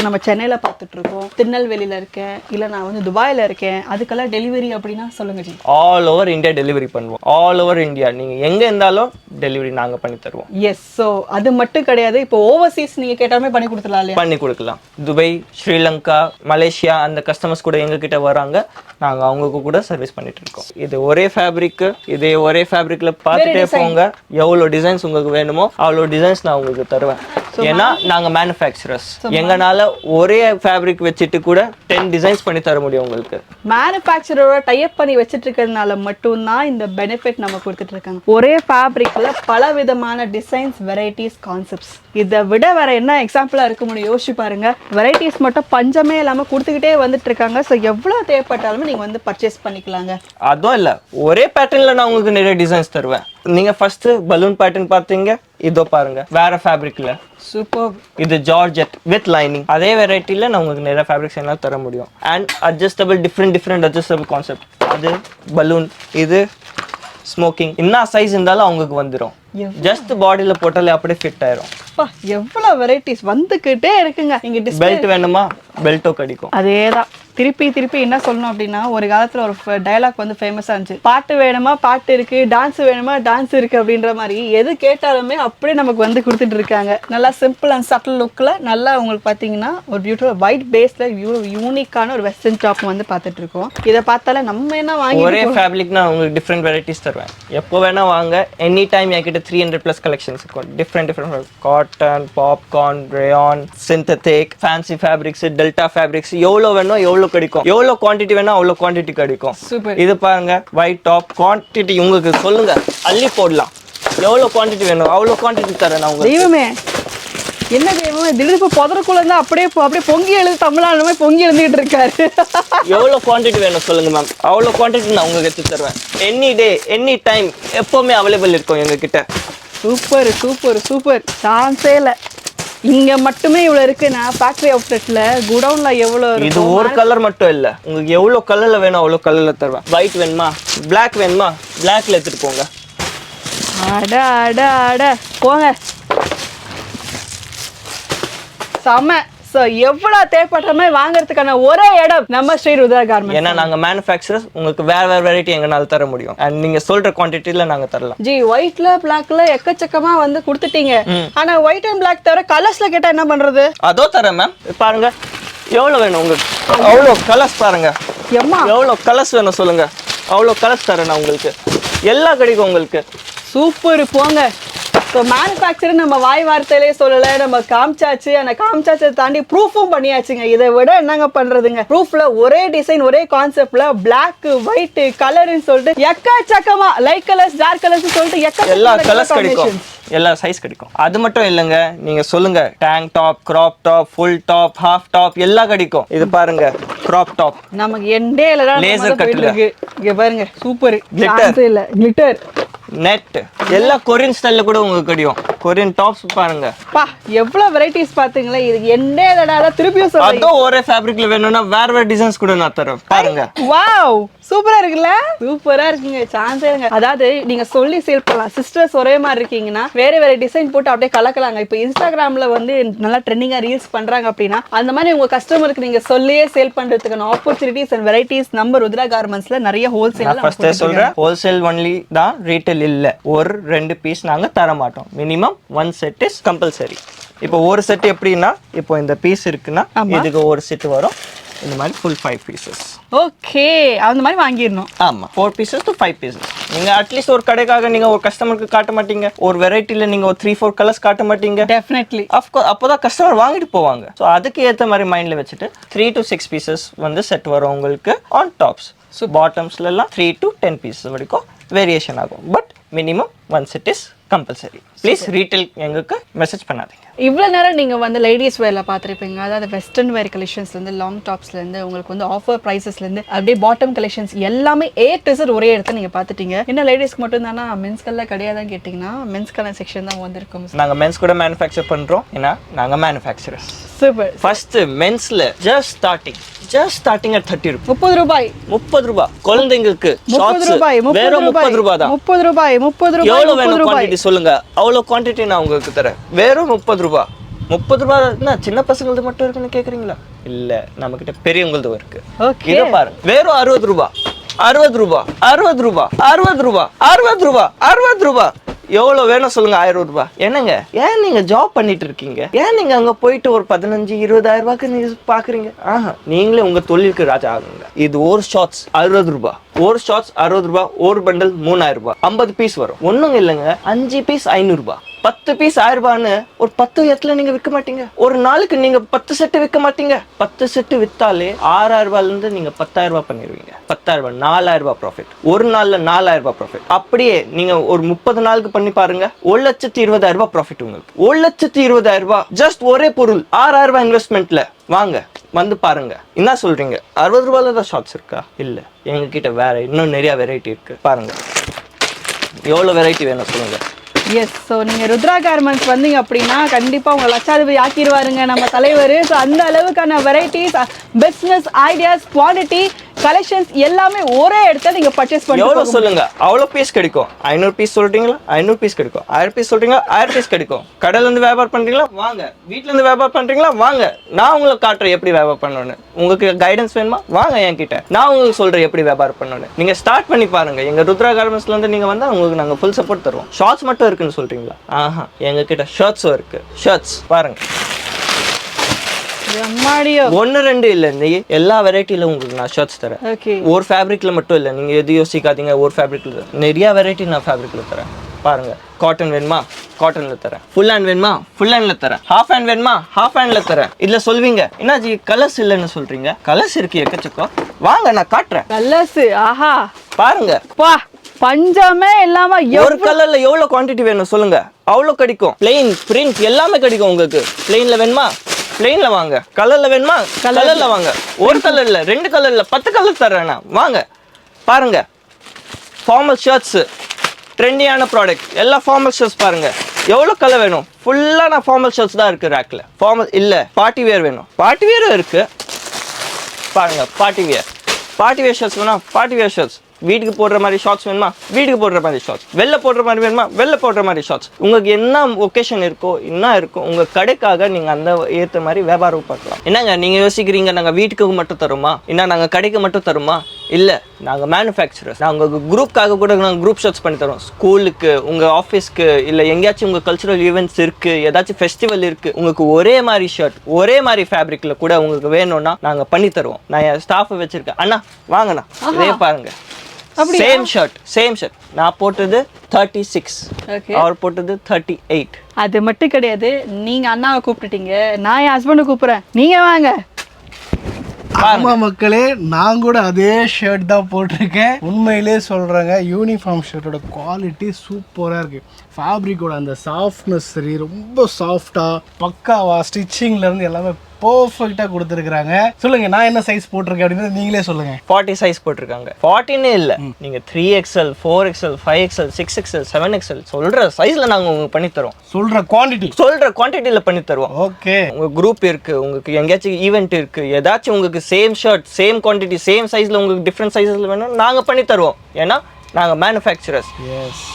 நம்ம சென்னையில் பார்த்துட்டு இருக்கோம், திருநெல்வேலியில் இருக்கேன், இல்லை நான் வந்து துபாயில் இருக்கேன், அதுக்கெல்லாம் டெலிவரி அப்படின்னா சொல்லுங்க G. All over India delivery பண்ணுவோம். ஆல் ஓவர் இந்தியா நீங்கள் எங்கே இருந்தாலும் டெலிவரி நாங்கள் பண்ணி தருவோம். எஸ், ஸோ அது மட்டும் கிடையாது, இப்போ ஓவர்சீஸ் நீங்கள் கேட்டாலுமே பண்ணி கொடுத்துடலாம் இல்லையா? பண்ணி கொடுக்கலாம். துபாய், ஸ்ரீலங்கா, மலேசியா அந்த கஸ்டமர்ஸ் கூட எங்ககிட்ட வராங்க, நாங்கள் அவங்களுக்கு கூட சர்வீஸ் பண்ணிட்டு இருக்கோம். இது ஒரே ஃபேப்ரிக்கு, இதே ஒரே ஃபேப்ரிக்கில் பார்த்துட்டே போங்க. எவ்வளோ டிசைன்ஸ் உங்களுக்கு வேணுமோ அவ்வளோ டிசைன்ஸ் நான் உங்களுக்கு தருவேன். ஏன்னா நாங்கள் மேனுஃபேக்சரர்ஸ், எங்களால் ஒரே ஃபேப்ரிக் வச்சுட்டு கூட 10 டிசைன்ஸ் பண்ணி தர முடியும் உங்களுக்கு. மேனுஃபேக்சரோட டைப் பண்ணி வச்சுட்டு இருக்கிறதுனால மட்டும்தான் இந்த பெனிஃபிட் நம்ம கொடுத்துட்டு இருக்காங்க. ஒரே ஃபேப்ரிக்ல பல விதமான டிசைன்ஸ், வெரைட்டிஸ், கான்செப்ட்ஸ். இதை விட வேற என்ன எக்ஸாம்பிளா இருக்க முடியும் யோசிச்சு பாருங்க. வெரைட்டிஸ் மட்டும் பஞ்சமே இல்லாம கொடுத்துக்கிட்டே வந்துட்டு இருக்காங்க. ஸோ எவ்வளவு தேவைப்பட்டாலுமே நீங்க வந்து பர்ச்சேஸ் பண்ணிக்கலாங்க. அதுவும் இல்லை, ஒரே பேட்டர்ன்ல நான் உங்களுக்கு நிறைய டிசைன்ஸ் தருவேன். நீங்க ஃபர்ஸ்ட் பலூன் பேட்டர்ன் பார்த்தீங்க, இதோ பாருங்க வேற ஃபேப்ரிக்ல. சூப்பர். இது ஜார்ஜெட் வித் லைனிங். அதே வெரைட்டில நான் உங்களுக்கு நிறைய ஃபேப்ரிக்ஸ் எல்லாம் தர முடியும். And adjustable, different adjustable concept. அது பலூன், இது ஸ்மோக்கிங். என்ன சைஸ் இருந்தாலும் அவங்களுக்கு வந்துடும். ஜஸ்ட் பாடியில போட்டாலே அப்படியே ஃபிட் ஆயிரும். எவ்வளவு வெரைட்டிஸ் வந்துகிட்டே இருக்குங்க. நீங்க பெல்ட் வேணுமா, பெல்ட்டோ கிடைக்கும். அதேதான். திருப்பி என்ன சொல்லணும் அப்படின்னா, ஒரு காலத்துல ஒரு டயலாக் வந்து ஃபேமஸா இருந்துச்சு, பாட்டு வேணுமா பாட்டு இருக்கு, டான்ஸ் வேணுமா டான்ஸ் இருக்கு அப்படின்ற மாதிரி எது கேட்டாலுமே அப்படியே நமக்கு வந்து கொடுத்துட்டு இருக்காங்க. நல்லா சிம்பிள் அண்ட் சட்டில் லுக்ல நல்லா உங்களுக்கு பாத்தீங்கன்னா ஒரு பியூட்டிஃபுல் ஒயிட் பேஸ்ல யூனிக்கான ஒரு வெஸ்டர்ன் டாப் வந்து பார்த்துட்டு இருக்கோம். இதை பார்த்தாலே நம்ம என்ன வாங்கி ஒரே ஃபேப்ரிக்னா உங்களுக்கு டிஃப்ரெண்ட் வெரைட்டிஸ் தருவேன். எப்போ வேணா வாங்க, எனி டைம் என்கிட்ட 300+ கலெக்ஷன்ஸ் இருக்கும். Different cotton, popcorn, rayon, synthetic, fancy fabrics, delta fabrics, எவ்வளோ வேணும் எவ்வளோ கிடைக்கும். எவ்வளோ குவான்டிட்டி வேணும் அவ்வளோ குவான்டிட்டி கிடைக்கும். இது பாருங்க ஒயிட் டாப். குவான்டிட்டி உங்களுக்கு சொல்லுங்க, அள்ளி போடலாம். எவ்வளோ குவான்டிட்டி வேணும் அவ்வளோ குவான்டிட்டி தரேன் நான் உங்களுக்கு. தெய்வமே, என்ன தெய்வமே, திடீர்னு புதறக்குள்ள இருந்தா அப்படியே பொங்கி எழுது தமிழ்நாடு மாதிரி பொங்கி எழுந்துட்டு இருக்காரு. எவ்வளோ குவான்டிட்டி வேணும் சொல்லுங்க மேம், அவ்வளோ குவான்டிட்டி நான் உங்களுக்கு எடுத்து தருவேன். எனி டே எனி டைம் எப்பவுமே அவைலபிள் இருக்கும் எங்ககிட்ட. Super super super. சான்ஸே இல்லை. இங்க மட்டுமே இவ்வளவு இருக்குன்னா ஃபேக்டரி அவுட்லெட்ல குடவுன்ல எவ்வளவு இருக்கு. இது ஒரு கலர் மட்டும் இல்ல, உங்களுக்கு எவ்வளவு கலர்ல வேணும் அவ்வளவு கலர்ல தருவேன். ஒயிட் வேணுமா, பிளாக் வேணுமா, பிளாக்ல எடுத்துட்டு போங்க. அட அட அட போங்க, செம. ஸோ எவ்வளோ தேவைப்படுற மாதிரி வாங்குறதுக்கான ஒரே இடம் நம்ம ஸ்ரீ ருத்ரா கார்மெண்ட்ஸ். ஏன்னா நாங்க மேனுஃபேக்சரர்ஸ், உங்களுக்கு வேற வெரைட்டி எங்கனால தர முடியும். அண்ட் நீங்க சொல்ற குவான்டிட்டில நாங்க தரலாம். ஜி, ஒயிட்ல பிளாக்ல எக்கச்சக்கமா வந்து கொடுத்துட்டீங்க. ஆனா ஒயிட் அண்ட் பிளாக் தவிர கலர்ஸ்ல கேட்டா என்ன பண்றது? அதோ தரேன் மேம். பாருங்க எவ்வளவு வேணும் உங்களுக்கு, அவ்வளோ கலர்ஸ் பாருங்க. எவ்வளோ கலர்ஸ் வேணும் சொல்லுங்க, அவ்வளோ கலர்ஸ் தரேன் நான் உங்களுக்கு. எல்லாம் கிடைக்கும் உங்களுக்கு. சூப்பர், போங்க. ஸோ மேனுஃபேக்சர் நம்ம வாய் வார்த்தையிலே சொல்லலை, நம்ம காமிச்சாச்சு. அந்த காமிச்சாச்சை தாண்டி ப்ரூஃபும் பண்ணியாச்சுங்க. இதை விட என்னங்க பண்றதுங்க. ப்ரூஃப்ல ஒரே டிசைன் ஒரே கான்செப்ட்ல பிளாக் ஒயிட் கலர்னு சொல்லிட்டு எக்கச்சக்கமா லைட் கலர்ஸ் டார்க் கலர்ஸ் சொல்லிட்டு எல்லா கலர்ஸ் கிடைக்கும், எல்லா சைஸ் கிடைக்கும். அது மட்டும் இல்லைங்க, நீங்க சொல்லுங்க tank top, crop top, full top, half top எல்லாம் கிடைக்கும். இது பாருங்க கிராப் டாப், நமக்கு எண்டே இல்ல, லேசர் கட் இருக்கு. இங்க பாருங்க சூப்பர். கிளிட்டர் இல்ல கிளிட்டர் நெட் எல்லாம் கொரியன் ஸ்டைல்ல கூட உங்களுக்கு கிடைக்கும். கொரியன் டாப்ஸ் பாருங்க. பா எவ்வளவு வெரைட்டிஸ் பாத்தீங்களா. இது எண்டே இல்லடா, திருப்பியும் சொல்றேன். அதோ ஒரே ஃபேப்ரிக்ல வேணும்னா வேற டிசைன்ஸ் கூட நான் தரேன். பாருங்க வாவ், சூப்பரா இருக்குல்ல, சூப்பரா இருக்குங்க. சான்ஸே இல்லைங்க. அதாவது நீங்க சொல்லி சேல் பண்ணலாம். சிஸ்டர்ஸ் ஒரே மாதிரி இருக்கீங்கன்னா வேற டிசைன் போட்டு அப்படியே கலக்கலாங்க. இப்போ இன்ஸ்டாகிராம்ல வந்து நல்லா ட்ரெண்டிங்கா ரீல்ஸ் பண்றாங்க அப்படின்னா அந்த மாதிரி உங்க கஸ்டமருக்கு நீங்க சொல்லியே சேல் பண்றதுக்கான ஆப்பர்ச்சுனிட்டிஸ் அண்ட் வெரைட்டிஸ் நம்ம ருத்ரா கார்மெண்ட்ஸ்ல நிறைய ஹோல்சேல். ஃபர்ஸ்ட் சொல்றேன், ஹோல்சேல் ஒன்லி தான், ரீட்டைல் இல்ல. ஒரு 2 பீஸ் நாங்க தர மாட்டோம். Minimum 1 set is compulsory. இப்போ ஒரு செட் எப்படின்னா, இப்போ இந்த பீஸ் இருக்குன்னா இதுக்கு ஒரு செட் வரும். இந்த மாதிரி ஃபுல் 5 பீசஸ். ஓகே, அந்த மாதிரி வாங்கிடணும். ஆமா, 4 பீசஸ் to 5 பீசஸ். நீங்க அட்லீஸ்ட் ஒரு கடைக்காக நீங்க ஒரு கஸ்டமருக்கு காட்ட மாட்டீங்க, ஒரு வெரைட்டில நீங்க ஒரு 3-4 கலர்ஸ் காட்ட மாட்டீங்க. டெஃபினெட்லி அப்போதான் கஸ்டமர் வாங்கிட்டு போவாங்க. ஸோ அதுக்கு ஏற்ற மாதிரி மைண்ட்ல வச்சுட்டு 3 to 6 பீசஸ் வந்து செட் வரும் உங்களுக்கு ஆன் டாப்ஸ். ஸோ பாட்டம்ஸ்ல எல்லாம் 3 to 10 பீசஸ் வரைக்கும் வேரியேஷன் ஆகும். But minimum 1 set is compulsory. Please retail எங்களுக்கு மெசேஜ் பண்ணாதீங்க. இவ்வளோ நேரம் நீங்கள் வந்து லேடிஸ் வேரில் பார்த்துருப்பீங்க. அதாவது வெஸ்டர்ன் வேர் கலெக்ஷன்ஸ்லேருந்து லாங் டாப்ஸ்லேருந்து உங்களுக்கு வந்து ஆஃபர் ப்ரைஸஸ்லேருந்து அப்படியே பாட்டம் கலெக்ஷன்ஸ் எல்லாமே A-to-Z ஒரே இடத்துல நீங்கள் பார்த்துட்டீங்க. இன்னும் லேடிஸ்க்கு மட்டும் தானா மென்ஸ்கெல்லாம் கிடையாதான்னு கேட்டிங்கன்னா மென்ஸ்கெல்லாம் செக்ஷன் தான் வந்திருக்கும். நாங்கள் மென்ஸ் கூட மேனுஃபேக்சர் பண்ணுறோம். ஏன்னா நாங்கள் மேனுஃபேக்சரர்ஸ். சூப்பர். ஃபர்ஸ்ட் மென்ஸ்ல ஜஸ்ட் ஸ்டார்டிங் at 30 ரூபாய். 30 ரூபாய். 30 ரூபாய். குழந்தைங்களுக்கு 30 ரூபாய். வெறும் 30 ரூபாய் தான். 30 ரூபாய். 30 ரூபாய். எவ்வளவு வேணும் குவாண்டிட்டி சொல்லுங்க, அவ்வளோ குவாண்டிட்டி நான் உங்களுக்கு தரேன். வெறும் 30 ரூபாய். 30 ரூபாய் சின்ன பசங்களுக்கு மட்டும் இருக்குன்னு கேக்குறீங்களா? இல்ல, நம்ம கிட்ட பெரியவங்களது இருக்கு. இத பாரு, வெறும் 60 ரூபாய். 60 ரூபாய். 60 ரூபாய். 60 ரூபாய். 60 ரூபாய். 60 ரூபாய். எவ்வளோ வேணும் சொல்லுங்க? 1000 ரூபாய். என்னங்க, ஏன் நீங்க ஜாப் பண்ணிட்டு இருக்கீங்க? ஏன் நீங்க அங்க போயிட்டு ஒரு 15-20 ரூபாய்க்கு நீங்க பாக்குறீங்க? நீங்களே உங்க தொழிலுக்கு ராஜா ஆகுங்க. இது ஒரு ஷார்ட்ஸ் 60 ரூபாய். ஒரு ஷார்ட்ஸ் 60 ரூபாய். ஒரு பண்டல் 3000 ரூபாய். 50 பீஸ் வரும். ஒண்ணுங்க இல்லைங்க, 5 பீஸ் 500 ரூபாய். 10 பீஸ் 1000 ரூபான்னு ஒரு 10 இடத்துல நீங்க விற்க மாட்டீங்க. ஒரு நாளுக்கு நீங்க 10 செட்டு விற்க மாட்டீங்க. 10 செட்டு வித்தாலே 6000 ரூபாயில இருந்து நீங்க 10000 ரூபாய் பண்ணிடுவீங்க. 10000 ரூபாய், 4000 ரூபாய் ப்ராஃபிட். ஒரு நாள்ல 4000 ரூபாய் ப்ராஃபிட். அப்படியே நீங்க ஒரு 30 நாளுக்கு பண்ணி பாருங்க, 1,20,000 ரூபாய் ப்ராஃபிட் உங்களுக்கு. 1,20,000 ரூபாய் ஜஸ்ட் ஒரே பொருள். 6000 ரூபாய் இன்வெஸ்ட்மெண்ட்ல வாங்க, வந்து பாருங்க. என்ன சொல்றீங்க? 60 ரூபாயில தான் ஷார்ட்ஸ் இருக்கா? இல்ல, எங்க கிட்ட வேற இன்னும் நிறைய வெரைட்டி இருக்கு. பாருங்க, எவ்வளவு வெரைட்டி வேணும் சொல்லுங்க. எஸ். ஸோ நீங்கள் ருத்ரா கார்மெண்ட்ஸ் வந்தீங்க அப்படின்னா கண்டிப்பாக உங்களை லட்சாதிபதி ஆக்கிடுவாருங்க நம்ம தலைவர். ஸோ அந்த அளவுக்கான varieties, business ideas, quality, collections எல்லாமே ஒரே இடத்துல நீங்கள் பர்ச்சேஸ் பண்ணி எவ்வளோ சொல்லுங்க, அவ்வளோ பீஸ் கிடைக்கும். 500 பீஸ் சொல்றீங்களா? 500 பீஸ் கிடைக்கும். 1000 பீஸ் சொல்றீங்களா? 1000 பீஸ் கிடைக்கும். கடையில இருந்து வியாபாரம் பண்றீங்களா? வாங்க. வீட்டுல இருந்து வியாபாரம் பண்றீங்களா? வாங்க. நான் உங்களுக்கு காட்டுறேன் எப்படி வியாபாரம் பண்ணணும்னு. உங்களுக்கு கைடன்ஸ் வேணுமா? வாங்க என்கிட்ட, நான் உங்களுக்கு சொல்றேன் எப்படி வியாபாரம் பண்ணணும்னு. நீங்க ஸ்டார்ட் பண்ணி பாருங்க. எங்க ருத்ரா கார்மெண்ட்ஸ்ல இருந்து நீங்க வந்தா உங்களுக்கு நாங்க ஃபுல் சப்போர்ட் தருவோம். ஷார்ட்ஸ் மட்டும் இருக்குன்னு சொல்றீங்களா? எங்க கிட்ட ஷர்ட்ஸும் இருக்கு. ஷர்ட்ஸ் பாருங்க, 1-2 இல்ல, எல்லா வெரைட்டில உங்களுக்கு நான் ஷர்ட்ஸ் தரேன். ஒரு ஃபேப்ரிக்ல மட்டும் இல்ல, நீங்க எது யோசிக்காதீங்க. ஒரு ஃபேப்ரிக்ல நிறைய வெரைட்டி நான் ஃபேப்ரிக்ல தரேன். பாருங்க, காட்டன் வேணுமா? காட்டன்ல தரேன். ஃபுல் ஹேண்ட் வேணுமா? ஃபுல் ஹேண்ட்ல தரேன். ஹாஃப் ஹேண்ட் வேணுமா? ஹாஃப் ஹேண்ட்ல தரேன். இதுல சொல்வீங்க, என்னாச்சு கலர்ஸ் இல்லைன்னு சொல்றீங்க? கலர்ஸ் இருக்கு எக்கச்சக்கம். வாங்க, நான் காட்டுறேன் கலர்ஸ். ஆஹா, பாருங்க. பா, பஞ்சமே இல்லாம ஒரு கலர்ல எவ்வளவு குவாண்டிட்டி வேணும் சொல்லுங்க, அவ்வளோ கிடைக்கும். பிளெயின், பிரிண்ட் எல்லாமே கிடைக்கும் உங்களுக்கு. பிளெயின்ல வேணுமா? பிளெயின்ல வாங்க. கலர்ல வேணுமா? கலர்ல வாங்க. ஒரு கலர்ல, 2 கலர்ல, 10 கலர் தரேன். வாங்க பாருங்க. ஃபார்மல் ஷர்ட்ஸ், ட்ரெண்டியான ப்ராடக்ட், எல்லா ஃபார்மல் ஷர்ட்ஸ் பாருங்க. எவ்வளோ கலர் வேணும்? ஃபுல்லா நான் ஃபார்மல் ஷர்ட்ஸ் தான் இருக்கு ரேக்ல. ஃபார்மல் இல்ல, பார்ட்டி வேர் வேணும்? பார்ட்டி வேரும் இருக்கு பாருங்க. பார்ட்டி வேர் ஷர்ட்ஸ் வேணும்? Party wear shirts. வீட்டுக்கு போடுற மாதிரி ஷார்ட்ஸ் வேணுமா? வீட்டுக்கு போடுற மாதிரி ஷார்ட்ஸ். வெளில போடுற மாதிரி வேணுமா? வெளில போடுற மாதிரி ஷார்ட்ஸ். உங்களுக்கு என்ன ஒகேஷன் இருக்கோ, என்ன இருக்கோ, உங்க கடைக்காக நீங்க அந்த ஏற்ற மாதிரி வியாபாரம் பார்க்கலாம். என்னங்க நீங்க யோசிக்கிறீங்க, நாங்க வீட்டுக்கு மட்டும் தருமா? என்ன நாங்க கடைக்கு மட்டும் தருமா? இல்ல, நாங்க மேனுஃபேக்சரர்ஸ். நாங்க குரூப்காக கூட நாங்கள் குரூப் ஷர்ட்ஸ் பண்ணி தரோம். ஸ்கூலுக்கு, உங்க ஆஃபீஸ்க்கு, இல்லை எங்கேயாச்சும் உங்க கல்ச்சுரல் ஈவெண்ட்ஸ் இருக்கு, ஏதாச்சும் ஃபெஸ்டிவல் இருக்கு, உங்களுக்கு ஒரே மாதிரி ஷர்ட், ஒரே மாதிரி ஃபேப்ரிக்ல கூட உங்களுக்கு வேணும்னா நாங்க பண்ணி தருவோம். நான் என் ஸ்டாஃப் வச்சிருக்கேன். அண்ணா வாங்கண்ணா, இதே பாருங்க. Same shirt. நான் போட்டது 36, அவர் போட்டது 38. அது மட்டும் கிடையாது, நீங்க அண்ணாவை கூப்பிட்டுட்டீங்க, நான் என் ஹஸ்பண்டை கூப்பிடுறேன், நீங்க வாங்க. ஆமா மக்களே, நான் கூட அதே ஷர்ட் தான் போட்டிருக்கேன். உண்மையிலே சொல்றேங்க, யூனிஃபார்ம் ஷர்ட்டோட குவாலிட்டி சூப்பரா இருக்கு. ஃபேப்ரிக்கோட அந்த சாஃப்ட்னஸ் சரி, ரொம்ப சாஃப்டா பக்காவா, ஸ்டிச்சிங்ல இருந்து எல்லாமே பர்ஃபெக்ட்டா கொடுத்துருக்காங்க. சொல்லுங்க, நான் என்ன சைஸ் போட்டிருக்கேன் அப்படின்னு நீங்களே சொல்லுங்க. 40 சைஸ் போட்டிருக்காங்க. 40ன்னு இல்ல, நீங்க 3XL, 4XL, 5XL, 6XL, 7XL சொல்ற சைஸ்ல நாங்க உங்களுக்கு பண்ணி தரோம். சொல்ற குவாண்டிட்டில பண்ணி தருவோம். ஓகே, உங்க குரூப் இருக்கு, உங்களுக்கு எங்கேயாச்சும் ஈவெண்ட் இருக்கு, ஏதாச்சும் உங்களுக்கு same shirt, same quantity, same சைஸ்ல உங்களுக்கு டிஃப்ரெண்ட் சைஸ்ல வேணும், நாங்க பண்ணி தருவோம். ஏன்னா நாங்க மேனுஃபேக்சரர்ஸ்.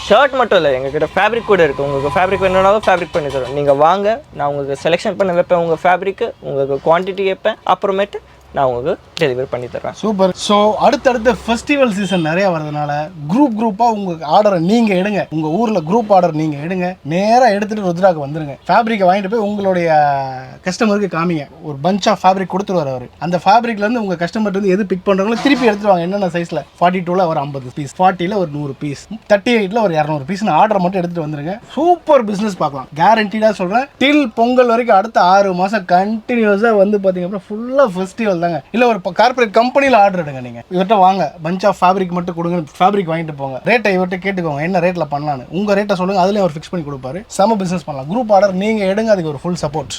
ஷர்ட் மட்டும் இல்லை, எங்ககிட்ட ஃபேப்ரிக் கூட இருக்கு. உங்களுக்கு ஃபேப்ரிக் வேணும்னாலும் ஃபேப்ரிக் பண்ணி தரோம். நீங்க வாங்க, நான் உங்களுக்கு செலெக்ஷன் பண்ண வைப்பேன். உங்க ஃபேப்ரிக்கு உங்களுக்கு குவான்டிட்டி வைப்பேன், அப்புறமேட்டு நான் உங்களுக்கு டெலிவரி பண்ணி தரேன். சூப்பர். ஸோ அடுத்தடுத்த ஃபெஸ்டிவல் சீசன் நிறைய வரதுனால குரூப்பாக உங்களுக்கு ஆர்டரை நீங்கள் எடுங்க. உங்கள் ஊரில் குரூப் ஆர்டர் நீங்கள் எடுங்க, நேராக எடுத்துகிட்டு ருத்ராக்கு வந்துடுங்க. ஃபேப்ரிக்கை வாங்கிட்டு போய் உங்களுடைய கஸ்டமருக்கு காமிங்க. ஒரு பஞ்ச் ஆஃப் ஃபேப்ரிக் கொடுத்துருவார் அவர். அந்த ஃபேப்ரிக்லேருந்து உங்கள் கஸ்டமர்ட்டு வந்து எது பிக் பண்ணுறாங்களோ திருப்பி எடுத்துட்டு வாங்க. என்னென்ன சைஸில் 42ல் ஒரு 50 பீஸ், 40ல் ஒரு 100 பீஸ், 38ல் ஒரு 200 பீஸ்னு ஆர்டர் மட்டும் எடுத்துகிட்டு வந்துருங்க. சூப்பர் பிஸ்னஸ் பார்க்கலாம், கேரண்டீடாக சொல்கிறேன். டில் பொங்கல் வரைக்கும் அடுத்த 6 மாதம் கண்டினியூஸாக வந்து பார்த்தீங்க அப்படின்னா ஃபுல்லாக ஃபெஸ்டிவல் தாங்க. இல்லை ஒரு கார்பரேட் கம்பெனியில் ஆர்டர் எடுங்க. நீங்கள் இவர்கிட்ட வாங்க, பஞ்ச் ஆஃப் ஃபேப்ரிக் மட்டும் கொடுங்க, ஃபேப்ரிக் வாங்கிட்டு போங்க, ரேட்டை இவர்கிட்ட கேட்டுக்கோங்க, என்ன ரேட்டில் பண்ணலான்னு. உங்கள் ரேட்டை சொல்லுங்கள், அதுலேயும் அவர் ஃபிக்ஸ் பண்ணி கொடுப்பாரு. செம பிஸ்னஸ் பண்ணலாம். குரூப் ஆர்டர் நீங்கள் எடுங்க, அதுக்கு ஒரு ஃபுல் சப்போர்ட்.